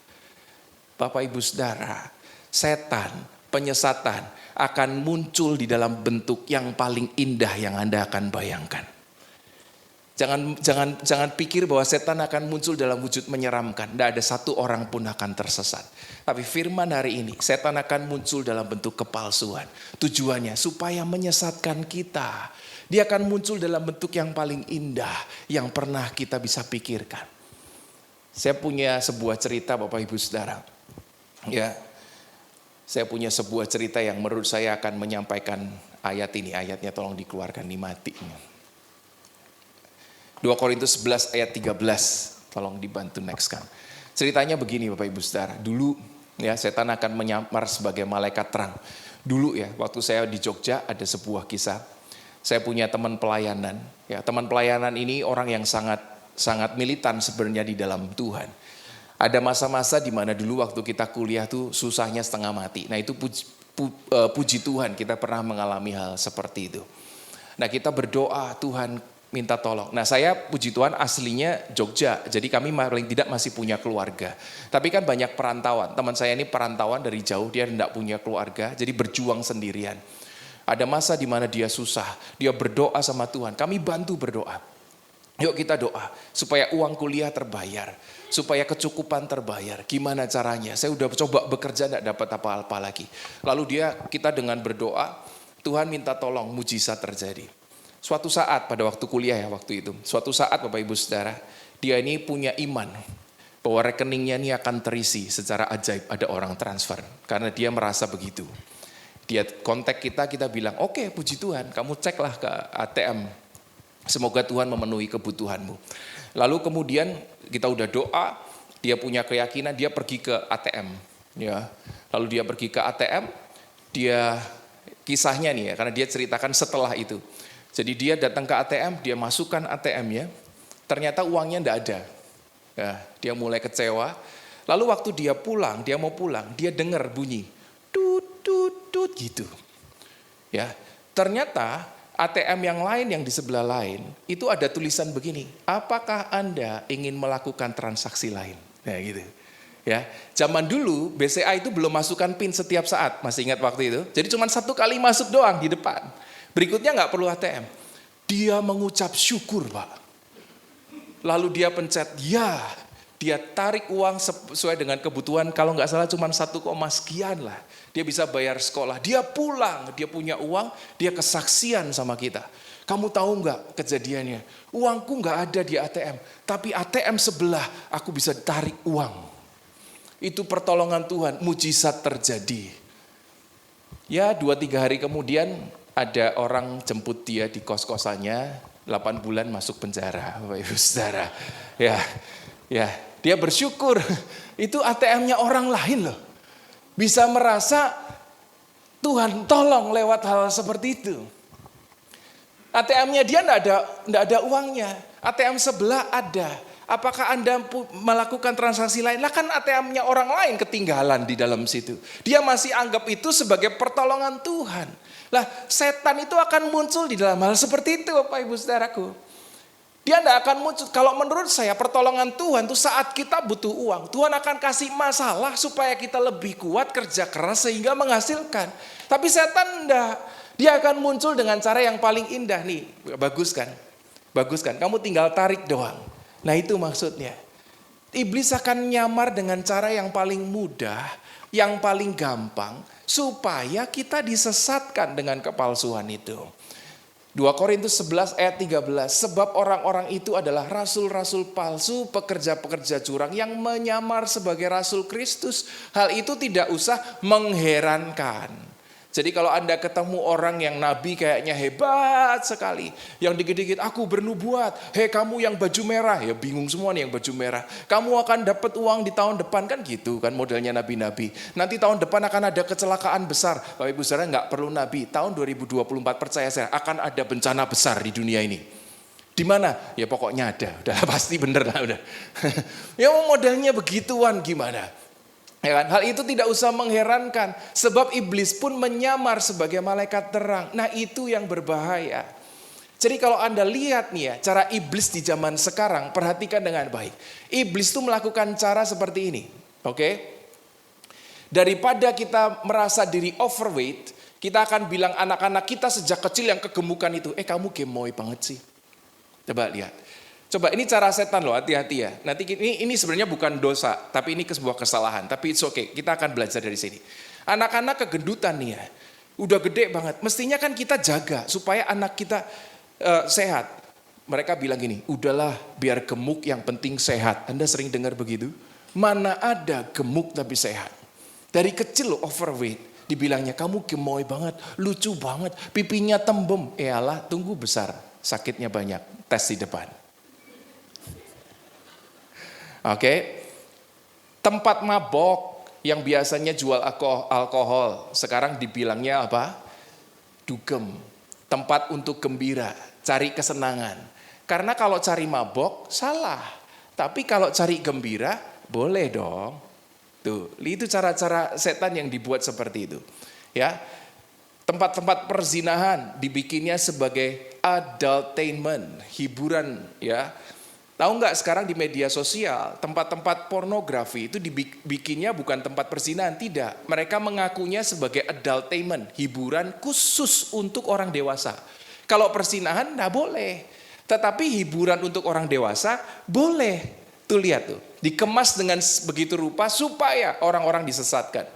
Bapak Ibu Saudara, setan, penyesatan akan muncul di dalam bentuk yang paling indah yang Anda akan bayangkan. Jangan pikir bahwa setan akan muncul dalam wujud menyeramkan. Tidak ada satu orang pun akan tersesat. Tapi firman hari ini, setan akan muncul dalam bentuk kepalsuan. Tujuannya supaya menyesatkan kita. Dia akan muncul dalam bentuk yang paling indah yang pernah kita bisa pikirkan. Saya punya sebuah cerita Bapak Ibu Saudara. Ya, saya punya sebuah cerita yang menurut saya akan menyampaikan ayat ini, ayatnya tolong dikeluarkan, ini mati. 2 Korintus 11 ayat 13, tolong dibantu next kan. Ceritanya begini Bapak Ibu Saudara, dulu ya setan akan menyamar sebagai malaikat terang. Dulu ya, waktu saya di Jogja ada sebuah kisah. Saya punya teman pelayanan. Ya, teman pelayanan ini orang yang sangat militan sebenarnya di dalam Tuhan. Ada masa-masa di mana dulu waktu kita kuliah tuh susahnya setengah mati. Nah itu puji Tuhan kita pernah mengalami hal seperti itu. Nah kita berdoa Tuhan minta tolong. Nah saya puji Tuhan aslinya Jogja. Jadi kami paling tidak masih punya keluarga. Tapi kan banyak perantauan. Teman saya ini perantauan dari jauh. Dia tidak punya keluarga. Jadi berjuang sendirian. Ada masa di mana dia susah. Dia berdoa sama Tuhan. Kami bantu berdoa. Yuk kita doa. Supaya uang kuliah terbayar. Supaya kecukupan terbayar. Gimana caranya? Saya udah coba bekerja tidak dapat apa-apa lagi. Lalu kita dengan berdoa. Tuhan minta tolong mujizat terjadi. Suatu saat pada waktu kuliah ya waktu itu. Suatu saat Bapak Ibu Saudara, dia ini punya iman bahwa rekeningnya ini akan terisi secara ajaib, ada orang transfer. Karena dia merasa begitu. Dia kontak kita bilang, oke, puji Tuhan, kamu ceklah ke ATM. Semoga Tuhan memenuhi kebutuhanmu. Lalu kemudian kita udah doa, dia punya keyakinan, dia pergi ke ATM. Ya. Lalu dia pergi ke ATM, kisahnya nih ya, karena dia ceritakan setelah itu. Jadi dia datang ke ATM, dia masukkan ATM-nya, ternyata uangnya enggak ada. Ya, dia mulai kecewa. Lalu waktu dia mau pulang, dia dengar bunyi tut tut tut gitu. Ya, ternyata ATM yang lain yang di sebelah lain itu ada tulisan begini, apakah Anda ingin melakukan transaksi lain? Nah gitu. Ya, zaman dulu BCA itu belum masukkan PIN setiap saat, masih ingat waktu itu? Jadi cuma 1 kali masuk doang di depan. Berikutnya nggak perlu ATM. Dia mengucap syukur, Pak. Lalu dia pencet ya, dia tarik uang sesuai dengan kebutuhan. Kalau nggak salah cuma 1, sekian lah. Dia bisa bayar sekolah. Dia pulang, dia punya uang, dia kesaksian sama kita. Kamu tahu nggak kejadiannya? Uangku nggak ada di ATM, tapi ATM sebelah aku bisa tarik uang. Itu pertolongan Tuhan, mujizat terjadi. Ya 2-3 hari kemudian ada orang jemput dia di kos-kosannya, 8 bulan masuk penjara, Bapak Ibu Saudara. Ya, dia bersyukur, itu ATM-nya orang lain loh. Bisa merasa Tuhan tolong lewat hal seperti itu. ATM-nya dia enggak ada uangnya, ATM sebelah ada. Apakah Anda melakukan transaksi lain? Lah kan ATM-nya orang lain ketinggalan di dalam situ. Dia masih anggap itu sebagai pertolongan Tuhan. Lah setan itu akan muncul di dalam hal seperti itu Bapak Ibu Saudaraku. Dia tidak akan muncul. Kalau menurut saya pertolongan Tuhan itu saat kita butuh uang. Tuhan akan kasih masalah supaya kita lebih kuat kerja keras sehingga menghasilkan. Tapi setan enggak. Dia akan muncul dengan cara yang paling indah nih. Bagus kan? Kamu tinggal tarik doang. Nah itu maksudnya. Iblis akan nyamar dengan cara yang paling mudah, yang paling gampang, supaya kita disesatkan dengan kepalsuan itu. 2 Korintus 11 ayat 13, sebab orang-orang itu adalah rasul-rasul palsu, pekerja-pekerja curang yang menyamar sebagai rasul Kristus. Hal itu tidak usah mengherankan. Jadi kalau Anda ketemu orang yang nabi kayaknya hebat sekali. Yang dikit-dikit aku bernubuat. Hei kamu yang baju merah. Ya bingung semua nih yang baju merah. Kamu akan dapat uang di tahun depan kan gitu kan modelnya nabi-nabi. Nanti tahun depan akan ada kecelakaan besar. Bapak Ibu Saudara nggak perlu nabi. Tahun 2024 percaya saya akan ada bencana besar di dunia ini. Di mana? Ya pokoknya ada. Udah pasti bener lah udah. Ya modelnya begituan gimana? Ya kan? Hal itu tidak usah mengherankan sebab iblis pun menyamar sebagai malaikat terang. Nah itu yang berbahaya. Jadi kalau Anda lihat nih ya cara iblis di zaman sekarang, perhatikan dengan baik. Iblis itu melakukan cara seperti ini. Oke? Daripada kita merasa diri overweight, kita akan bilang anak-anak kita sejak kecil yang kegemukan itu, kamu gemoy banget sih. Coba lihat. Coba ini cara setan loh, hati-hati ya. Nanti ini sebenarnya bukan dosa, tapi ini sebuah kesalahan. Tapi it's okay, kita akan belajar dari sini. Anak-anak kegendutan nih ya, udah gede banget. Mestinya kan kita jaga supaya anak kita sehat. Mereka bilang gini, udahlah biar gemuk yang penting sehat. Anda sering dengar begitu? Mana ada gemuk tapi sehat. Dari kecil loh overweight. Dibilangnya kamu gemoy banget, lucu banget, pipinya tembem. Alah, tunggu besar, sakitnya banyak, tes di depan. Oke. Tempat mabok yang biasanya jual alkohol, sekarang dibilangnya apa? Dugem. Tempat untuk gembira, cari kesenangan. Karena kalau cari mabok, salah. Tapi kalau cari gembira, boleh dong. Tuh, itu cara-cara setan yang dibuat seperti itu. Ya. Tempat-tempat perzinahan dibikinnya sebagai adultainment, hiburan ya. Tahu nggak sekarang di media sosial, tempat-tempat pornografi itu dibikinnya bukan tempat perzinahan, tidak. Mereka mengakunya sebagai adultainment, hiburan khusus untuk orang dewasa. Kalau perzinahan nggak boleh, tetapi hiburan untuk orang dewasa boleh. Tuh lihat tuh, dikemas dengan begitu rupa supaya orang-orang disesatkan.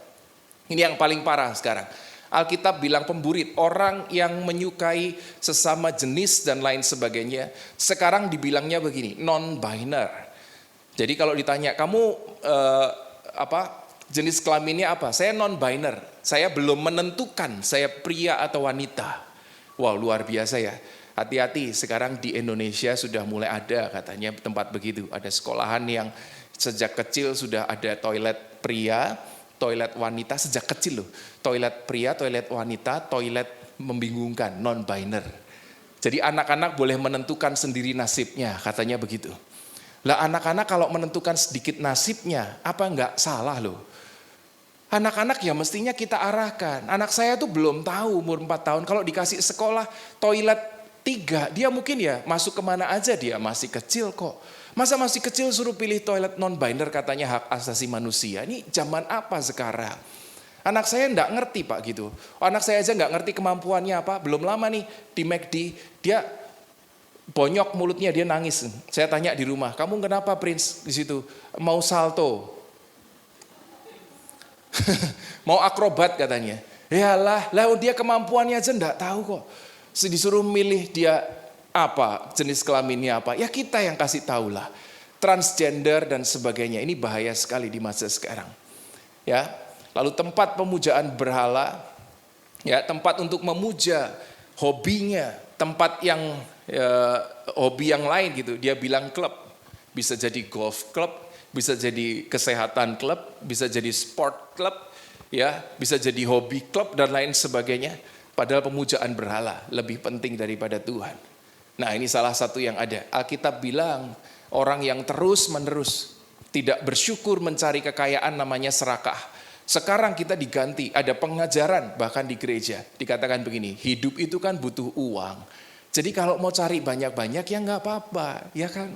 Ini yang paling parah sekarang. Alkitab bilang pemburit, orang yang menyukai sesama jenis dan lain sebagainya. Sekarang dibilangnya begini, non-biner. Jadi kalau ditanya, kamu jenis kelaminnya apa? Saya non-biner, saya belum menentukan saya pria atau wanita. Wow, luar biasa ya. Hati-hati, sekarang di Indonesia sudah mulai ada katanya tempat begitu. Ada sekolahan yang sejak kecil sudah ada toilet pria, toilet wanita sejak kecil loh. Toilet pria, toilet wanita, toilet membingungkan, non-biner. Jadi anak-anak boleh menentukan sendiri nasibnya, katanya begitu. Lah anak-anak kalau menentukan sedikit nasibnya, apa enggak salah loh. Anak-anak ya mestinya kita arahkan. Anak saya tuh belum tahu umur 4 tahun, kalau dikasih sekolah toilet 3, dia mungkin ya masuk kemana aja, dia masih kecil kok. Masa masih kecil suruh pilih toilet non-biner katanya hak asasi manusia. Ini zaman apa sekarang? Anak saya enggak ngerti Pak gitu. Anak saya aja enggak ngerti kemampuannya apa. Belum lama nih di McD, dia bonyok mulutnya, dia nangis. Saya tanya di rumah, kamu kenapa Prince di situ? Mau salto. Mau akrobat katanya. Yalah, dia kemampuannya aja enggak tahu kok. Disuruh milih dia apa, jenis kelaminnya apa, ya kita yang kasih tahu lah. Transgender dan sebagainya, ini bahaya sekali di masa sekarang. Ya, lalu tempat pemujaan berhala, ya tempat untuk memuja hobinya, tempat yang hobi yang lain gitu. Dia bilang klub, bisa jadi golf club, bisa jadi kesehatan klub, bisa jadi sport club, ya bisa jadi hobi klub dan lain sebagainya. Padahal pemujaan berhala lebih penting daripada Tuhan. Nah ini salah satu yang ada. Alkitab bilang orang yang terus-menerus tidak bersyukur mencari kekayaan namanya serakah. Sekarang kita diganti, ada pengajaran bahkan di gereja. Dikatakan begini, hidup itu kan butuh uang. Jadi kalau mau cari banyak-banyak ya nggak apa-apa, ya kan?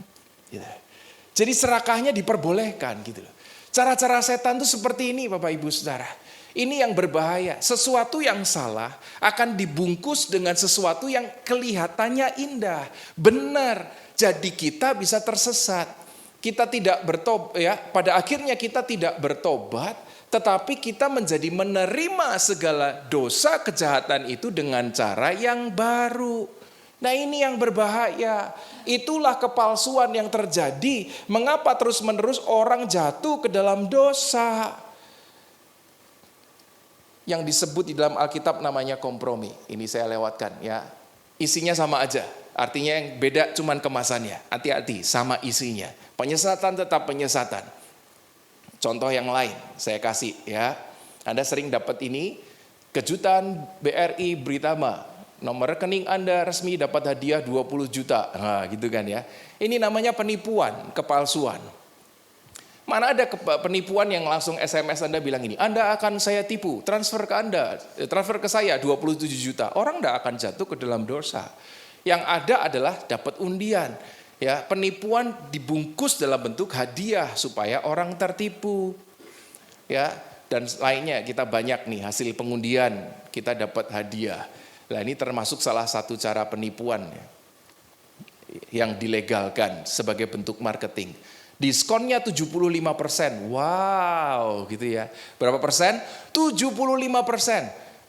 Jadi serakahnya diperbolehkan gitu loh. Cara-cara setan itu seperti ini Bapak Ibu Saudara. Ini yang berbahaya. Sesuatu yang salah akan dibungkus dengan sesuatu yang kelihatannya indah, benar. Jadi kita bisa tersesat. Kita tidak bertobat, ya. Pada akhirnya kita tidak bertobat, tetapi kita menjadi menerima segala dosa kejahatan itu dengan cara yang baru. Nah ini yang berbahaya. Itulah kepalsuan yang terjadi. Mengapa terus-menerus orang jatuh ke dalam dosa? Yang disebut di dalam Alkitab namanya kompromi. Ini saya lewatkan ya. Isinya sama aja. Artinya yang beda cuman kemasannya. Hati-hati sama isinya. Penyesatan tetap penyesatan. Contoh yang lain saya kasih ya. Anda sering dapat ini. Kejutan BRI Britama. Nomor rekening Anda resmi dapat hadiah 20 juta. Nah gitu kan ya. Ini namanya penipuan, kepalsuan. Mana ada penipuan yang langsung SMS Anda bilang ini, Anda akan saya tipu, transfer ke Anda, transfer ke saya 27 juta. Orang tidak akan jatuh ke dalam dosa. Yang ada adalah dapat undian. Ya, penipuan dibungkus dalam bentuk hadiah supaya orang tertipu. Ya, dan lainnya kita banyak nih hasil pengundian, kita dapat hadiah. Nah, ini termasuk salah satu cara penipuan ya, yang dilegalkan sebagai bentuk marketing. Diskonnya 75%. Wow, gitu ya. Berapa persen? 75%.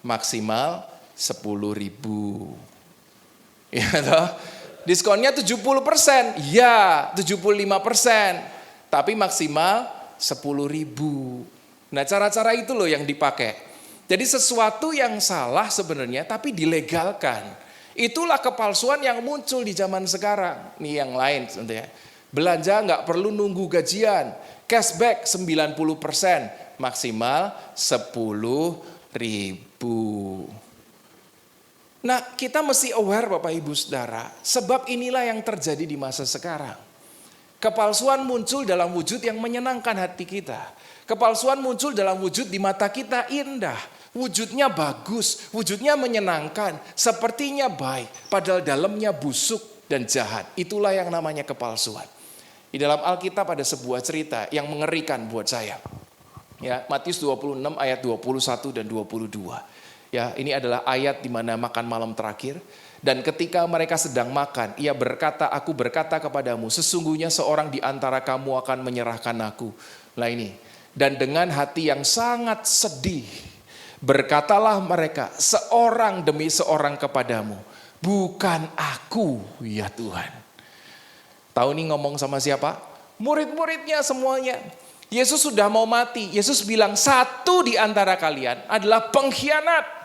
Maksimal 10.000. Ya toh? Diskonnya 70%. Ya, 75%. Tapi maksimal 10.000. Nah, cara-cara itu loh yang dipakai. Jadi sesuatu yang salah sebenarnya tapi dilegalkan. Itulah kepalsuan yang muncul di zaman sekarang. Nih yang lain tentunya. Belanja nggak perlu nunggu gajian. Cashback 90%. Maksimal 10.000. Nah, kita mesti aware Bapak Ibu Saudara, sebab inilah yang terjadi di masa sekarang. Kepalsuan muncul dalam wujud yang menyenangkan hati kita. Kepalsuan muncul dalam wujud di mata kita indah. Wujudnya bagus, wujudnya menyenangkan, sepertinya baik, padahal dalamnya busuk dan jahat. Itulah yang namanya kepalsuan. Di dalam Alkitab ada sebuah cerita yang mengerikan buat saya. Ya, Matius 26 ayat 21 dan 22. Ya, ini adalah ayat di mana makan malam terakhir. Dan ketika mereka sedang makan, ia berkata, aku berkata kepadamu, sesungguhnya seorang di antara kamu akan menyerahkan aku. Nah ini, dan dengan hati yang sangat sedih, berkatalah mereka, seorang demi seorang kepadamu, bukan aku ya Tuhan. Tahu nih ngomong sama siapa? Murid-muridnya semuanya. Yesus sudah mau mati. Yesus bilang, satu di antara kalian adalah pengkhianat.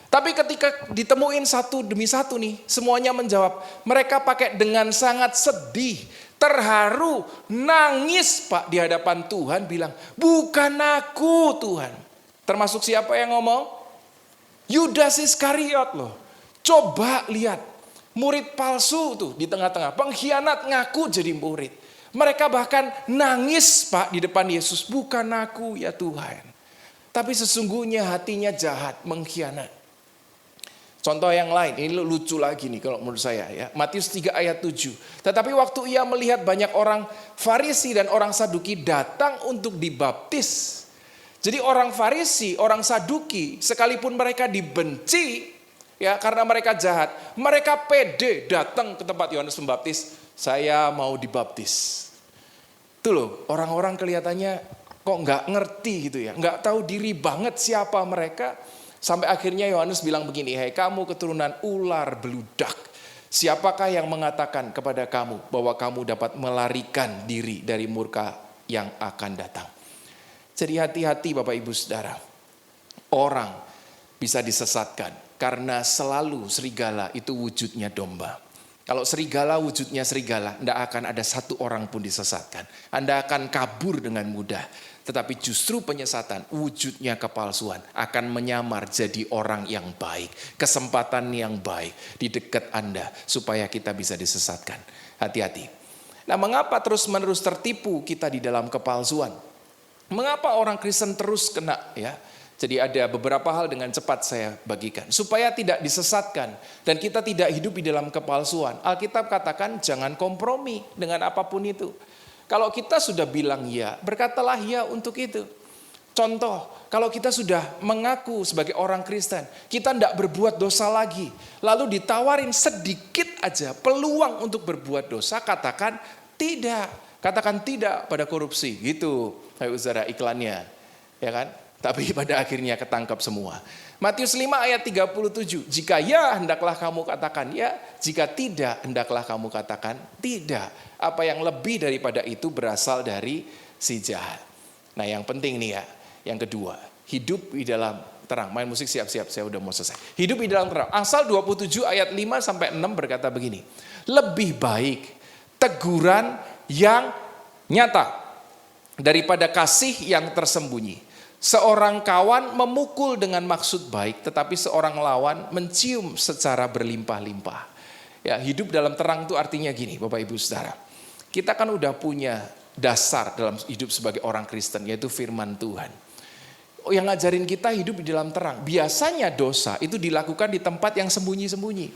Tapi ketika ditemuin satu demi satu nih, semuanya menjawab. Mereka pakai dengan sangat sedih, terharu, nangis Pak di hadapan Tuhan bilang, bukan aku Tuhan. Termasuk siapa yang ngomong? Yudas Iskariot loh. Coba lihat, murid palsu tuh di tengah-tengah. Pengkhianat ngaku jadi murid. Mereka bahkan nangis Pak di depan Yesus, bukan aku ya Tuhan. Tapi sesungguhnya hatinya jahat, mengkhianat. Contoh yang lain, ini lucu lagi nih kalau menurut saya ya. Matius 3 ayat 7. Tetapi waktu ia melihat banyak orang Farisi dan orang Saduki datang untuk dibaptis. Jadi orang Farisi, orang Saduki, sekalipun mereka dibenci ya karena mereka jahat, mereka pede datang ke tempat Yohanes Pembaptis. Saya mau dibaptis. Itu loh, orang-orang kelihatannya kok nggak ngerti gitu ya, nggak tahu diri banget siapa mereka. Sampai akhirnya Yohanes bilang begini, hei kamu keturunan ular beludak. Siapakah yang mengatakan kepada kamu bahwa kamu dapat melarikan diri dari murka yang akan datang? Jadi hati-hati Bapak Ibu Saudara. Orang bisa disesatkan karena selalu serigala itu wujudnya domba. Kalau serigala wujudnya serigala, tidak akan ada satu orang pun disesatkan. Anda akan kabur dengan mudah. Tetapi justru penyesatan, wujudnya kepalsuan, akan menyamar jadi orang yang baik. Kesempatan yang baik di dekat Anda, supaya kita bisa disesatkan. Hati-hati. Nah, mengapa terus-menerus tertipu kita di dalam kepalsuan? Mengapa orang Kristen terus kena ya? Jadi ada beberapa hal dengan cepat saya bagikan. Supaya tidak disesatkan dan kita tidak hidup di dalam kepalsuan. Alkitab katakan jangan kompromi dengan apapun itu. Kalau kita sudah bilang ya, berkatalah ya untuk itu. Contoh, kalau kita sudah mengaku sebagai orang Kristen, kita tidak berbuat dosa lagi. Lalu ditawarin sedikit aja peluang untuk berbuat dosa, katakan tidak. Katakan tidak pada korupsi, gitu. Hai saudara iklannya, ya kan? Tapi pada akhirnya ketangkap semua. Matius 5 ayat 37. Jika ya, hendaklah kamu katakan ya. Jika tidak, hendaklah kamu katakan tidak. Apa yang lebih daripada itu berasal dari si jahat. Nah yang penting nih ya. Yang kedua, hidup di dalam terang. Main musik siap-siap, saya udah mau selesai. Hidup di dalam terang. Amsal 27 ayat 5-6 berkata begini. Lebih baik teguran yang nyata daripada kasih yang tersembunyi. Seorang kawan memukul dengan maksud baik, tetapi seorang lawan mencium secara berlimpah-limpah. Ya, hidup dalam terang itu artinya gini, Bapak Ibu Saudara. Kita kan udah punya dasar dalam hidup sebagai orang Kristen, yaitu firman Tuhan. Yang ngajarin kita hidup di dalam terang. Biasanya dosa itu dilakukan di tempat yang sembunyi-sembunyi.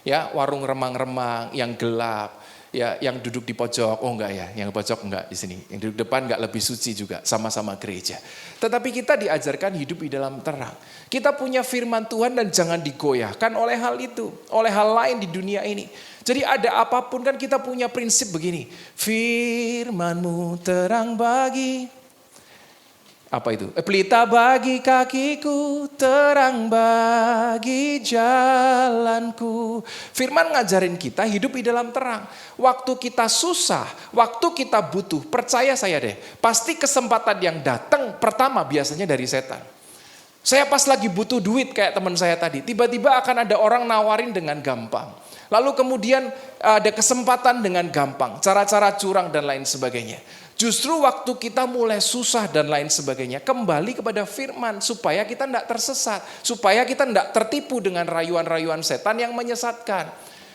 Ya, warung remang-remang, yang gelap. Ya, yang duduk di pojok, oh enggak ya, yang pojok enggak di sini. Yang duduk depan enggak lebih suci juga, sama-sama gereja. Tetapi kita diajarkan hidup di dalam terang. Kita punya firman Tuhan dan jangan digoyahkan oleh hal itu, oleh hal lain di dunia ini. Jadi ada apapun kan kita punya prinsip begini. Firman-Mu terang bagi apa itu? Pelita bagi kakiku, terang bagi jalanku. Firman ngajarin kita hidup di dalam terang. Waktu kita susah, waktu kita butuh, percaya saya deh, pasti kesempatan yang datang pertama biasanya dari setan. Saya pas lagi butuh duit kayak teman saya tadi, tiba-tiba akan ada orang nawarin dengan gampang. Lalu kemudian ada kesempatan dengan gampang, cara-cara curang dan lain sebagainya. Justru waktu kita mulai susah dan lain sebagainya, kembali kepada firman supaya kita tidak tersesat, supaya kita tidak tertipu dengan rayuan-rayuan setan yang menyesatkan.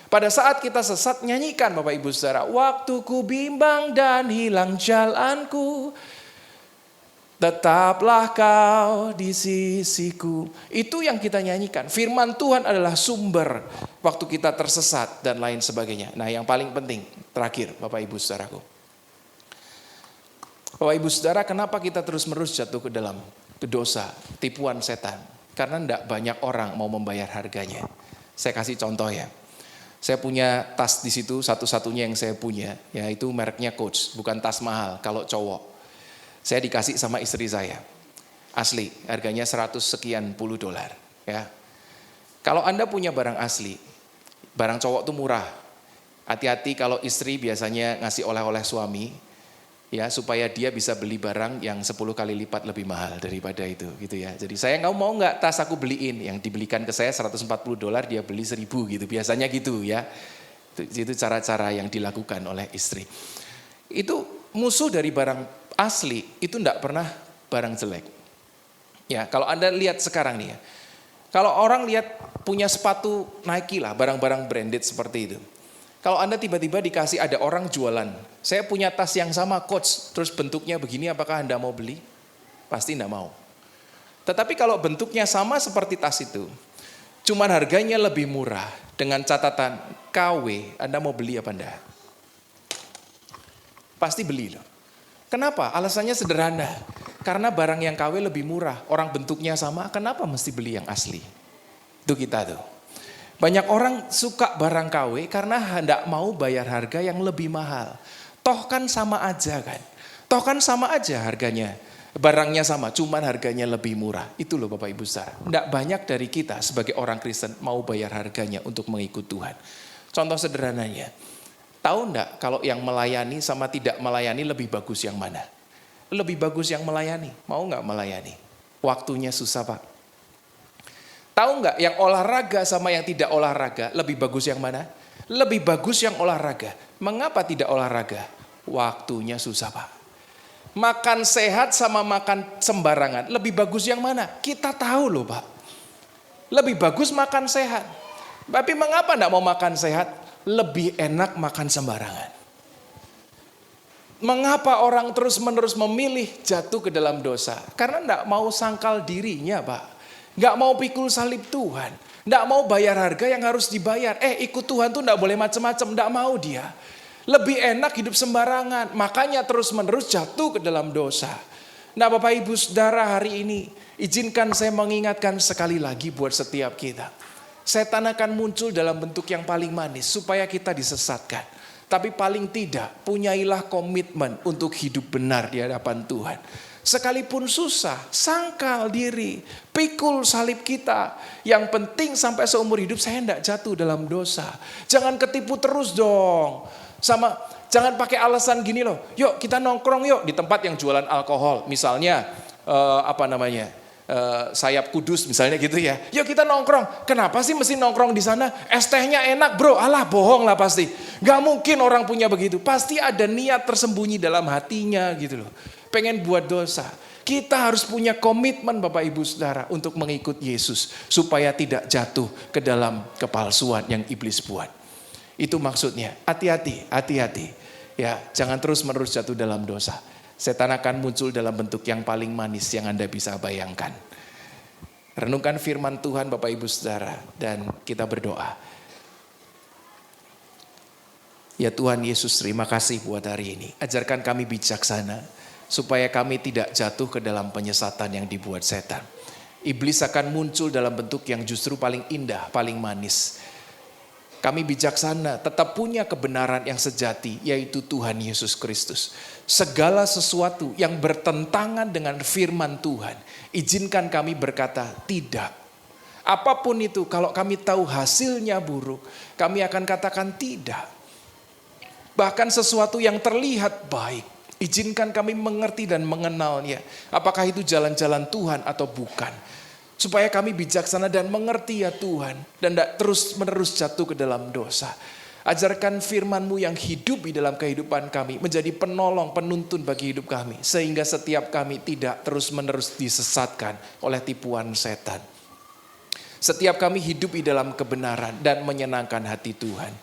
Pada saat kita sesat, nyanyikan Bapak Ibu Saudara, waktuku bimbang dan hilang jalanku, tetaplah kau di sisiku. Itu yang kita nyanyikan. Firman Tuhan adalah sumber waktu kita tersesat dan lain sebagainya. Nah, yang paling penting, terakhir Bapak Ibu Saudaraku. Bapak Ibu Saudara, kenapa kita terus-menerus jatuh ke dalam dosa, tipuan setan? Karena tidak banyak orang mau membayar harganya. Saya kasih contoh ya. Saya punya tas di situ, satu-satunya yang saya punya, yaitu mereknya Coach, bukan tas mahal kalau cowok. Saya dikasih sama istri saya. Asli, harganya 100 sekian puluh dolar. Ya. Kalau Anda punya barang asli, barang cowok itu murah. Hati-hati kalau istri biasanya ngasih oleh-oleh suami, ya supaya dia bisa beli barang yang 10 kali lipat lebih mahal daripada itu, gitu ya. Jadi saya mau nggak tas aku beliin, yang dibelikan ke saya 140 dolar, dia beli 1000 gitu. Biasanya gitu ya. Itu cara-cara yang dilakukan oleh istri. Itu musuh dari barang asli, itu enggak pernah barang jelek. Ya, kalau Anda lihat sekarang nih ya. Kalau orang lihat punya sepatu Nike lah, barang-barang branded seperti itu. Kalau Anda tiba-tiba dikasih ada orang jualan, saya punya tas yang sama Coach, terus bentuknya begini, apakah Anda mau beli? Pasti enggak mau. Tetapi kalau bentuknya sama seperti tas itu, cuman harganya lebih murah, dengan catatan KW, Anda mau beli apa enggak? Pasti beli loh. Kenapa? Alasannya sederhana. Karena barang yang KW lebih murah, orang bentuknya sama, kenapa mesti beli yang asli? Itu kita tuh. Banyak orang suka barang KW karena hendak mau bayar harga yang lebih mahal. Toh kan sama aja kan? Toh kan sama aja harganya. Barangnya sama, cuman harganya lebih murah. Itu loh Bapak Ibu Saudara. Tidak banyak dari kita sebagai orang Kristen mau bayar harganya untuk mengikut Tuhan. Contoh sederhananya. Tahu enggak kalau yang melayani sama tidak melayani lebih bagus yang mana? Lebih bagus yang melayani. Mau enggak melayani? Waktunya susah Pak. Tahu enggak yang olahraga sama yang tidak olahraga lebih bagus yang mana? Lebih bagus yang olahraga. Mengapa tidak olahraga? Waktunya susah Pak. Makan sehat sama makan sembarangan lebih bagus yang mana? Kita tahu loh Pak. Lebih bagus makan sehat. Tapi mengapa enggak mau makan sehat? Lebih enak makan sembarangan. Mengapa orang terus-menerus memilih jatuh ke dalam dosa? Karena enggak mau sangkal dirinya Pak. Enggak mau pikul salib Tuhan. Enggak mau bayar harga yang harus dibayar. Ikut Tuhan tuh enggak boleh macam-macam. Enggak mau dia. Lebih enak hidup sembarangan. Makanya terus-menerus jatuh ke dalam dosa. Nah Bapak Ibu Saudara, hari ini izinkan saya mengingatkan sekali lagi buat setiap kita. Setan akan muncul dalam bentuk yang paling manis supaya kita disesatkan. Tapi paling tidak punyailah komitmen untuk hidup benar di hadapan Tuhan. Sekalipun susah, sangkal diri, pikul salib kita. Yang penting sampai seumur hidup saya tidak jatuh dalam dosa. Jangan ketipu terus dong. Jangan pakai alasan gini loh. Yuk kita nongkrong yuk di tempat yang jualan alkohol. Misalnya Sayap Kudus misalnya gitu ya. Yuk kita nongkrong. Kenapa sih mesti nongkrong di sana? Es tehnya enak bro. Alah bohong lah pasti. Gak mungkin orang punya begitu. Pasti ada niat tersembunyi dalam hatinya gitu loh. Pengen buat dosa. Kita harus punya komitmen Bapak Ibu Saudara untuk mengikut Yesus. Supaya tidak jatuh ke dalam kepalsuan yang iblis buat. Itu maksudnya. Hati-hati, hati-hati. Ya, jangan terus-menerus jatuh dalam dosa. Setan akan muncul dalam bentuk yang paling manis yang Anda bisa bayangkan. Renungkan firman Tuhan Bapak Ibu Saudara dan kita berdoa. Ya Tuhan Yesus, terima kasih buat hari ini. Ajarkan kami bijaksana supaya kami tidak jatuh ke dalam penyesatan yang dibuat setan. Iblis akan muncul dalam bentuk yang justru paling indah, paling manis. Kami bijaksana, tetap punya kebenaran yang sejati, yaitu Tuhan Yesus Kristus. Segala sesuatu yang bertentangan dengan firman Tuhan, izinkan kami berkata tidak. Apapun itu, kalau kami tahu hasilnya buruk, kami akan katakan tidak. Bahkan sesuatu yang terlihat baik, izinkan kami mengerti dan mengenalnya. Apakah itu jalan-jalan Tuhan atau bukan. Supaya kami bijaksana dan mengerti ya Tuhan. Dan tidak terus-menerus jatuh ke dalam dosa. Ajarkan firman-Mu yang hidup di dalam kehidupan kami. Menjadi penolong, penuntun bagi hidup kami. Sehingga setiap kami tidak terus-menerus disesatkan oleh tipuan setan. Setiap kami hidup di dalam kebenaran dan menyenangkan hati Tuhan.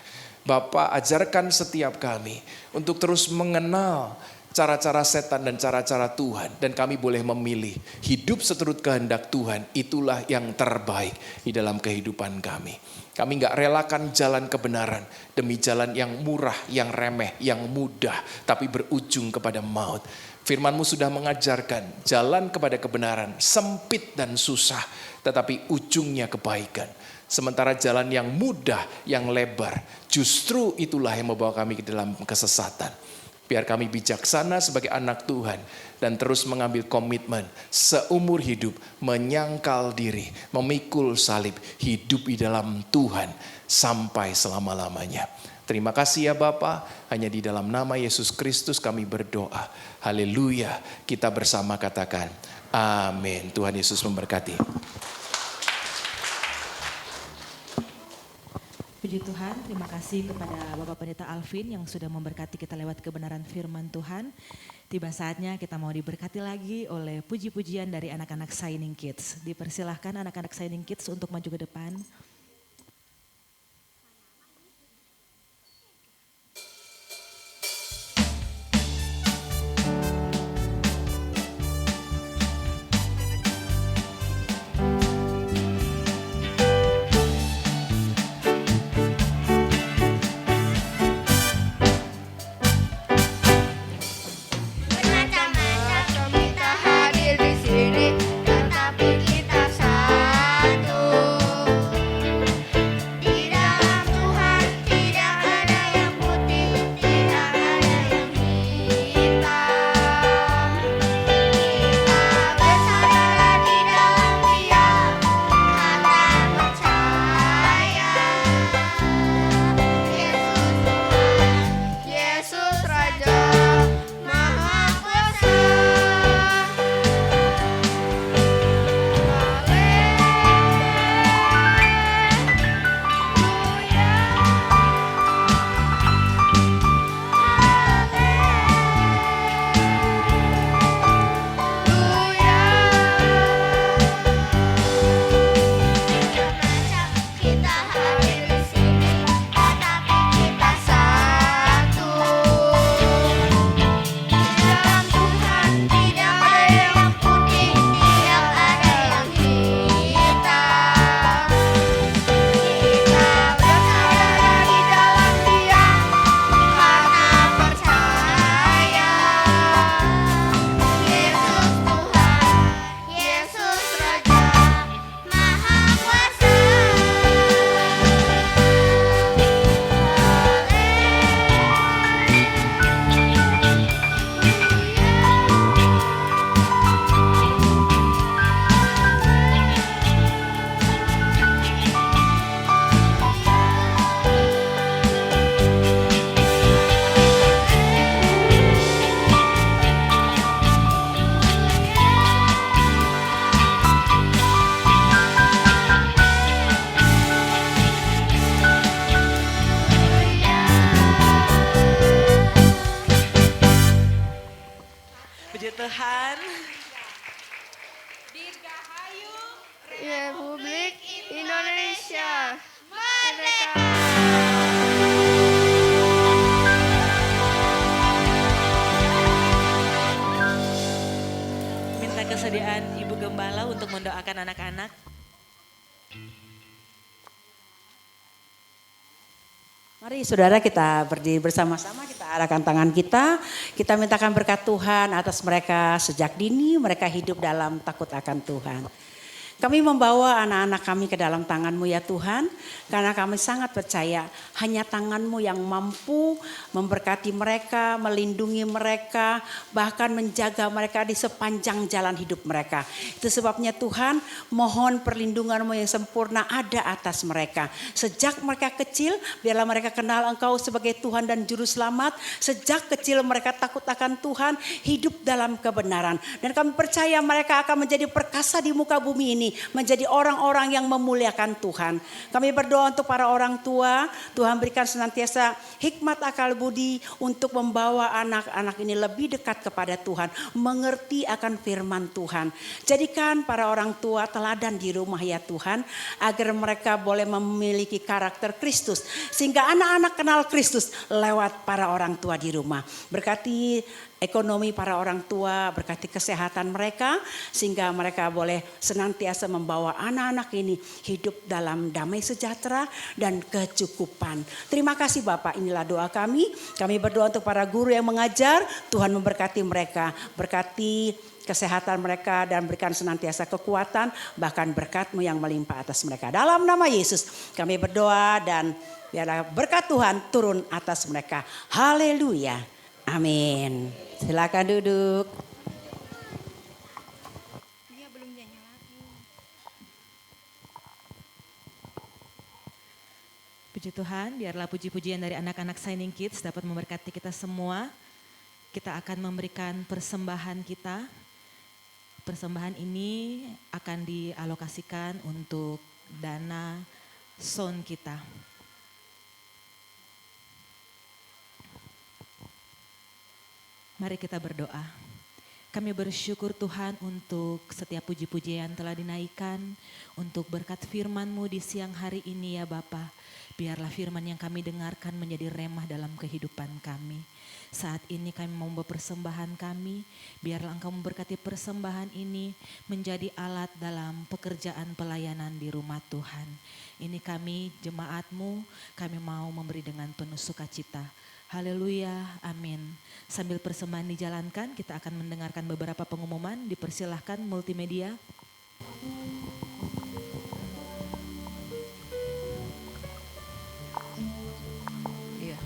Bapa, ajarkan setiap kami untuk terus mengenal cara-cara setan dan cara-cara Tuhan. Dan kami boleh memilih hidup seturut kehendak Tuhan. Itulah yang terbaik di dalam kehidupan kami. Kami gak relakan jalan kebenaran demi jalan yang murah, yang remeh, yang mudah. Tapi berujung kepada maut. Firman-Mu sudah mengajarkan jalan kepada kebenaran sempit dan susah. Tetapi ujungnya kebaikan. Sementara jalan yang mudah, yang lebar, justru itulah yang membawa kami ke dalam kesesatan. Biar kami bijaksana sebagai anak Tuhan dan terus mengambil komitmen seumur hidup, menyangkal diri, memikul salib, hidup di dalam Tuhan sampai selama-lamanya. Terima kasih ya Bapa, hanya di dalam nama Yesus Kristus kami berdoa. Haleluya, kita bersama katakan amin. Tuhan Yesus memberkati. Puji Tuhan, terima kasih kepada Bapak Pendeta Alvin yang sudah memberkati kita lewat kebenaran firman Tuhan. Tiba saatnya kita mau diberkati lagi oleh puji-pujian dari anak-anak Shining Kids. Dipersilahkan anak-anak Shining Kids untuk maju ke depan. Bermacam-macam kita hadir di sini, tetapi kita satu. Di dalam Tuhan tidak ada yang putih, tidak ada yang hitam. Kita bersama di dalam Dia, karena percaya. Yesus Tuhan, Yesus Raja. Maha Kuasa, kita hadir di sini, tetapi kita satu. Dalam Tuhan tidak ada yang putih, tidak ada yang hitam. Kita bersama di dalam Dia, karena percaya. Yesus Tuhan, Yesus Raja, Maha Kuasa. Puji Tuhan. Republik Indonesia Merdeka. Minta kesediaan Ibu Gembala untuk mendoakan anak-anak. Mari saudara kita berdiri bersama-sama, kita arahkan tangan kita mintakan berkat Tuhan atas mereka sejak dini mereka hidup dalam takut akan Tuhan. Kami membawa anak-anak kami ke dalam tangan-Mu ya Tuhan, karena kami sangat percaya hanya tangan-Mu yang mampu memberkati mereka, melindungi mereka, bahkan menjaga mereka di sepanjang jalan hidup mereka. Itu sebabnya Tuhan, mohon perlindungan-Mu yang sempurna ada atas mereka. Sejak mereka kecil, biarlah mereka kenal Engkau sebagai Tuhan dan Juru Selamat. Sejak kecil mereka takut akan Tuhan, hidup dalam kebenaran. Dan kami percaya mereka akan menjadi perkasa di muka bumi ini. ini menjadi orang-orang yang memuliakan Tuhan. Kami berdoa untuk para orang tua, Tuhan berikan senantiasa hikmat akal budi untuk membawa anak-anak ini lebih dekat kepada Tuhan, mengerti akan firman Tuhan. Jadikan para orang tua teladan di rumah ya Tuhan, agar mereka boleh memiliki karakter Kristus, sehingga anak-anak kenal Kristus lewat para orang tua di rumah. Berkati ekonomi para orang tua, berkati kesehatan mereka, sehingga mereka boleh senantiasa membawa anak-anak ini hidup dalam damai sejahtera dan kecukupan. Terima kasih Bapak, inilah doa kami. Kami berdoa untuk para guru yang mengajar, Tuhan memberkati mereka, berkati kesehatan mereka dan berikan senantiasa kekuatan, bahkan berkat-Mu yang melimpah atas mereka. Dalam nama Yesus kami berdoa dan biarlah berkat Tuhan turun atas mereka. Haleluya. Amin. Silakan duduk. Dia belum nyanyi lagi. Puji Tuhan, biarlah puji-pujian dari anak-anak Shining Kids dapat memberkati kita semua. Kita akan memberikan persembahan kita. Persembahan ini akan dialokasikan untuk dana sound kita. Mari kita berdoa. Kami bersyukur Tuhan untuk setiap puji-puji yang telah dinaikkan, untuk berkat firman-Mu di siang hari ini ya Bapa. Biarlah firman yang kami dengarkan menjadi remah dalam kehidupan kami. Saat ini kami mau membawa persembahan kami, biarlah Engkau memberkati persembahan ini menjadi alat dalam pekerjaan pelayanan di rumah Tuhan. Ini kami jemaat-Mu, kami mau memberi dengan penuh sukacita. Haleluya, amin. Sambil persembahan dijalankan, kita akan mendengarkan beberapa pengumuman. Dipersilahkan multimedia. Iya.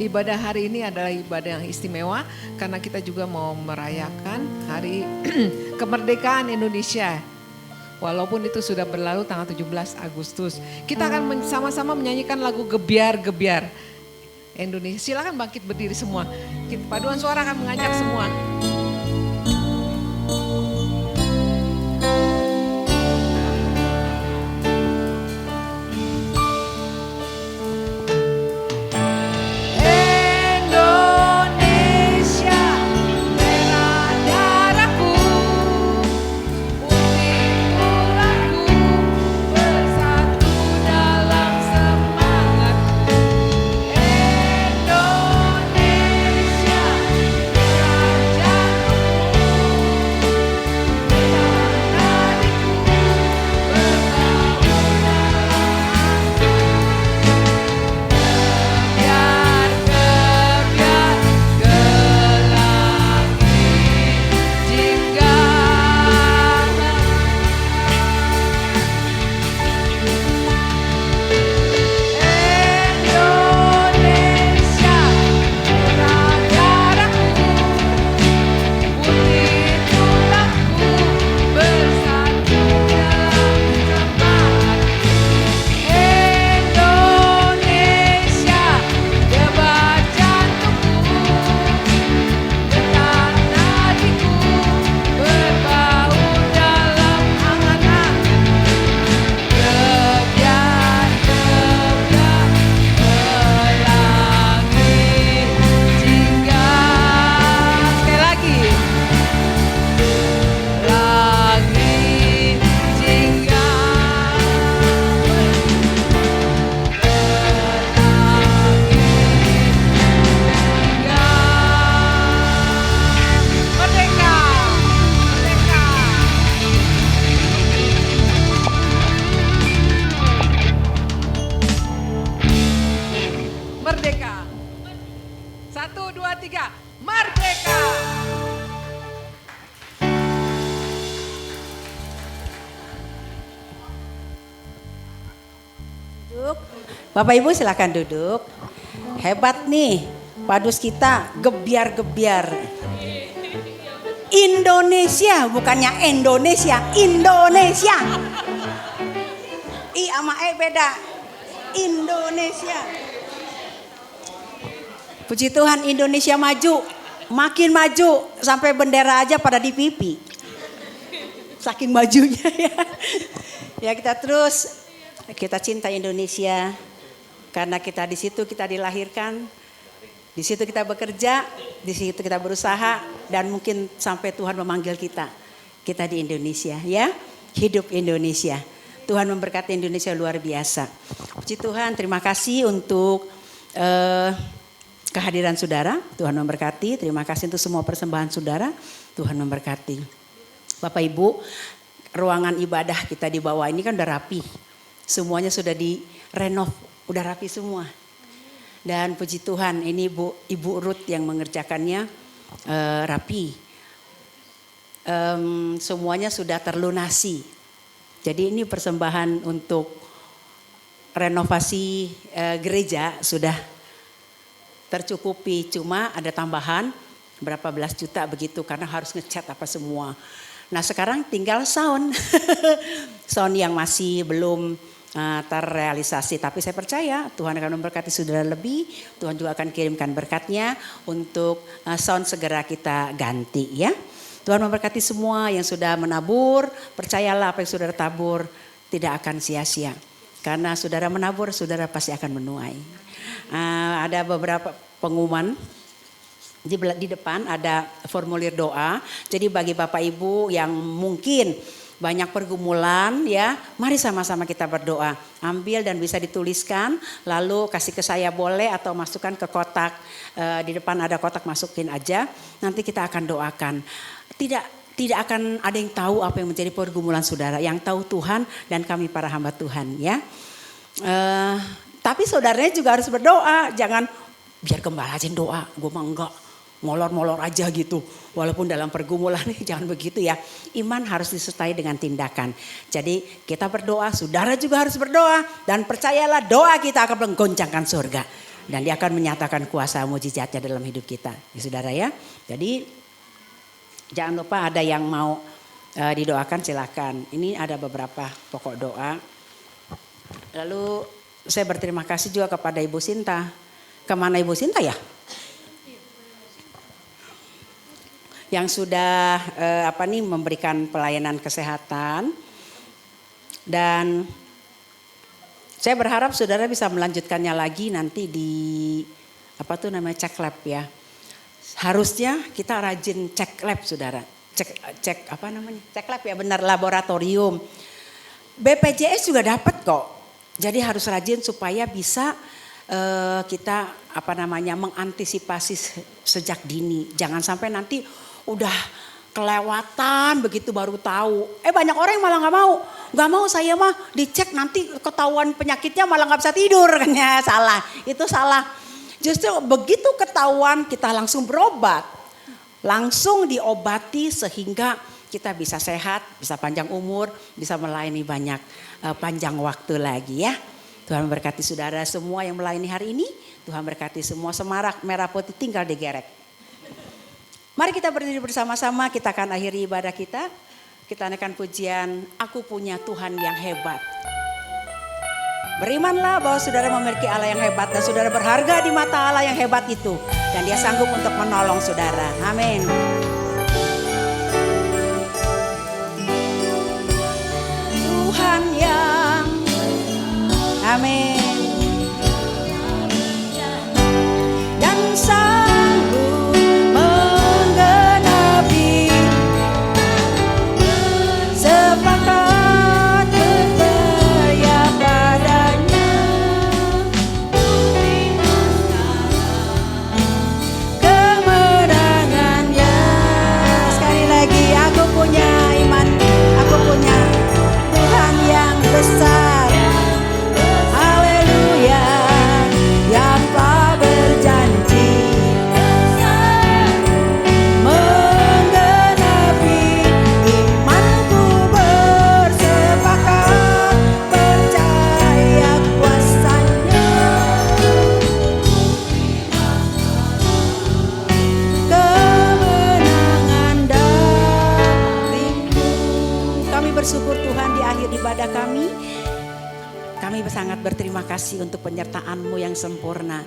Ibadah hari ini adalah ibadah yang istimewa karena kita juga mau merayakan hari kemerdekaan Indonesia. Walaupun itu sudah berlalu tanggal 17 Agustus. Kita akan sama-sama menyanyikan lagu Gebiar-Gebiar Indonesia. Silakan bangkit berdiri semua. Paduan suara akan mengajak semua. Merdeka. 1, 2, 3. Merdeka. Duduk. Bapak Ibu silakan duduk. Hebat nih, padus kita gebiar-gebiar. Indonesia, bukannya Indonesia, Indonesia. I sama E beda. Indonesia. Puji Tuhan Indonesia maju, makin maju sampai bendera aja pada di pipi. saking majunya ya. Ya kita cinta Indonesia karena kita di situ kita dilahirkan, di situ kita bekerja, di situ kita berusaha dan mungkin sampai Tuhan memanggil kita di Indonesia ya. Hidup Indonesia. Tuhan memberkati Indonesia luar biasa. Puji Tuhan, terima kasih untuk kehadiran saudara. Tuhan memberkati. Terima kasih untuk semua persembahan saudara. Tuhan memberkati. Bapak Ibu, ruangan ibadah kita di bawah ini kan udah rapi. Semuanya sudah direnov, udah rapi semua. Dan puji Tuhan, ini Ibu Ruth yang mengerjakannya rapi. Semuanya sudah terlunasi. Jadi ini persembahan untuk renovasi gereja sudah tercukupi. Cuma ada tambahan berapa belas juta begitu karena harus ngecat apa semua. Nah sekarang tinggal sound. Sound yang masih belum terrealisasi. Tapi saya percaya Tuhan akan memberkati saudara lebih. Tuhan juga akan kirimkan berkatnya untuk sound segera kita ganti ya. Tuhan memberkati semua yang sudah menabur. Percayalah apa yang saudara tabur tidak akan sia-sia. Karena saudara menabur, saudara pasti akan menuai. Ada beberapa pengumuman. Di depan ada formulir doa. Jadi bagi Bapak Ibu yang mungkin banyak pergumulan ya, mari sama-sama kita berdoa. Ambil dan bisa dituliskan, lalu kasih ke saya boleh atau masukkan ke kotak. Di depan ada kotak, masukin aja. Nanti kita akan doakan. Tidak akan ada yang tahu apa yang menjadi pergumulan saudara. Yang tahu Tuhan dan kami para hamba Tuhan ya. Tapi saudaranya juga harus berdoa. Jangan biar gembala aja doa. Gue mah enggak. Molor-molor aja gitu. Walaupun dalam pergumulan jangan begitu ya. Iman harus disertai dengan tindakan. Jadi kita berdoa, saudara juga harus berdoa. Dan percayalah doa kita akan menggoncangkan surga. Dan dia akan menyatakan kuasa mujizatnya dalam hidup kita. Ya saudara ya. Jadi jangan lupa ada yang mau didoakan silakan. Ini ada beberapa pokok doa. Lalu saya berterima kasih juga kepada Ibu Sinta. Kemana Ibu Sinta ya? Yang sudah memberikan pelayanan kesehatan. Dan saya berharap saudara bisa melanjutkannya lagi nanti di cek lab ya. Harusnya kita rajin cek lab saudara. Cek lab ya, benar, laboratorium. BPJS juga dapat kok. Jadi harus rajin supaya bisa kita mengantisipasi sejak dini. Jangan sampai nanti udah kelewatan begitu baru tahu. Banyak orang yang malah nggak mau saya mah dicek nanti ketahuan penyakitnya malah nggak bisa tidur kan ya. Salah, itu salah. Justru begitu ketahuan kita langsung berobat. Langsung diobati sehingga kita bisa sehat, bisa panjang umur, bisa melayani banyak panjang waktu lagi ya. Tuhan memberkati saudara semua yang melayani hari ini. Tuhan berkati semua. Semarak merah putih tinggal digerek. Mari kita berdiri bersama-sama, kita akan akhiri ibadah kita. Kita naikkan pujian, Aku Punya Tuhan Yang Hebat. Berimanlah bahwa saudara memiliki Allah yang hebat dan saudara berharga di mata Allah yang hebat itu. Dan dia sanggup untuk menolong saudara. Amin. Tuhan yang, amin. Dan sanggup menggenapi sepakat percaya padanya. Kemenangannya. Sekali lagi, aku punya iman, aku punya Tuhan yang besar. Haleluya, yang telah berjanji menggenapi imanku, bersepakat percaya kuasanya. Kemenangan darimu. Kami bersyukur Tuhan di akhir ibadah kami sangat berterima kasih untuk penyertaan-Mu yang sempurna.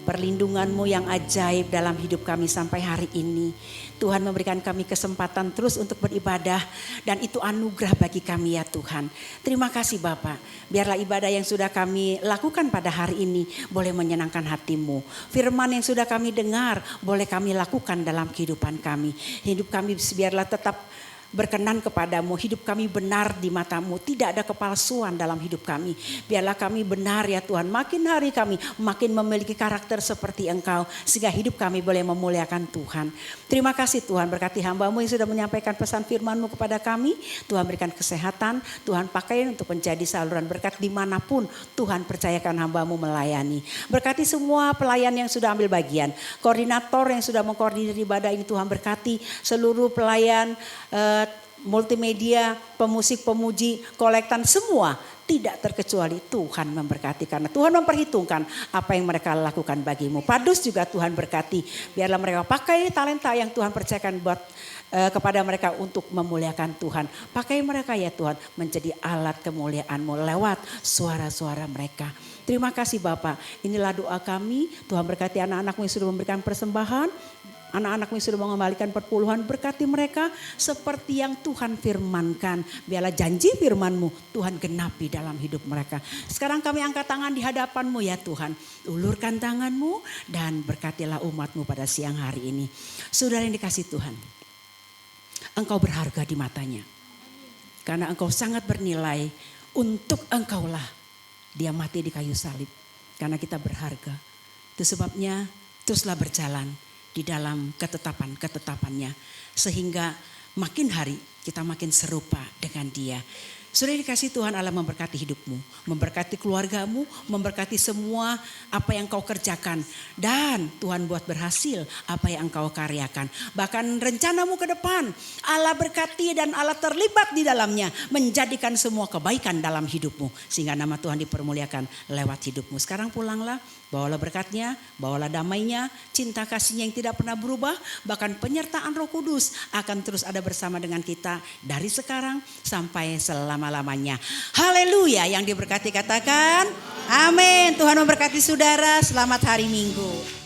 perlindungan-Mu yang ajaib dalam hidup kami sampai hari ini. Tuhan memberikan kami kesempatan terus untuk beribadah dan itu anugerah bagi kami ya Tuhan. Terima kasih Bapak. Biarlah ibadah yang sudah kami lakukan pada hari ini boleh menyenangkan hati-Mu. Firman yang sudah kami dengar boleh kami lakukan dalam kehidupan kami. Hidup kami biarlah tetap berkenan kepadamu, hidup kami benar di mata-Mu, tidak ada kepalsuan dalam hidup kami. Biarlah kami benar ya Tuhan, makin hari kami makin memiliki karakter seperti Engkau, sehingga hidup kami boleh memuliakan Tuhan. Terima kasih Tuhan, berkati hamba-Mu yang sudah menyampaikan pesan firman-Mu kepada kami. Tuhan berikan kesehatan, Tuhan pakai untuk menjadi saluran berkat dimanapun Tuhan percayakan hamba-Mu melayani. Berkati semua pelayan yang sudah ambil bagian, koordinator yang sudah mengkoordinir ibadah ini Tuhan berkati, seluruh pelayan multimedia, pemusik, pemuji, kolektan semua tidak terkecuali Tuhan memberkati karena Tuhan memperhitungkan apa yang mereka lakukan bagimu. Padus juga Tuhan berkati, biarlah mereka pakai talenta yang Tuhan percayakan buat kepada mereka untuk memuliakan Tuhan. Pakai mereka ya Tuhan menjadi alat kemuliaan-Mu lewat suara-suara mereka. Terima kasih Bapak, inilah doa kami. Tuhan berkati anak-anak-Mu yang sudah memberikan persembahan. Anak-anak-Mu yang sudah mengembalikan perpuluhan, berkati mereka seperti yang Tuhan firmankan. Biarlah janji firman-Mu Tuhan genapi dalam hidup mereka. Sekarang kami angkat tangan di hadapan-Mu ya Tuhan. Ulurkan tangan-Mu dan berkatilah umat-Mu pada siang hari ini. Saudara yang dikasih Tuhan, Engkau berharga di matanya. Karena Engkau sangat bernilai, untuk Engkaulah Dia mati di kayu salib. Karena kita berharga. Itu sebabnya teruslah berjalan di dalam ketetapan-ketetapannya. Sehingga makin hari kita makin serupa dengan Dia. Sudah dikasih Tuhan Allah memberkati hidupmu, memberkati keluargamu, memberkati semua apa yang kau kerjakan. Dan Tuhan buat berhasil apa yang engkau karyakan. Bahkan rencanamu ke depan Allah berkati dan Allah terlibat di dalamnya. Menjadikan semua kebaikan dalam hidupmu. Sehingga nama Tuhan dipermuliakan lewat hidupmu. Sekarang pulanglah, bawalah berkatnya, bawalah damainya, cinta kasihnya yang tidak pernah berubah. Bahkan penyertaan Roh Kudus akan terus ada bersama dengan kita dari sekarang sampai selama-lamanya. Haleluya, yang diberkati katakan amin. Tuhan memberkati saudara, selamat hari Minggu.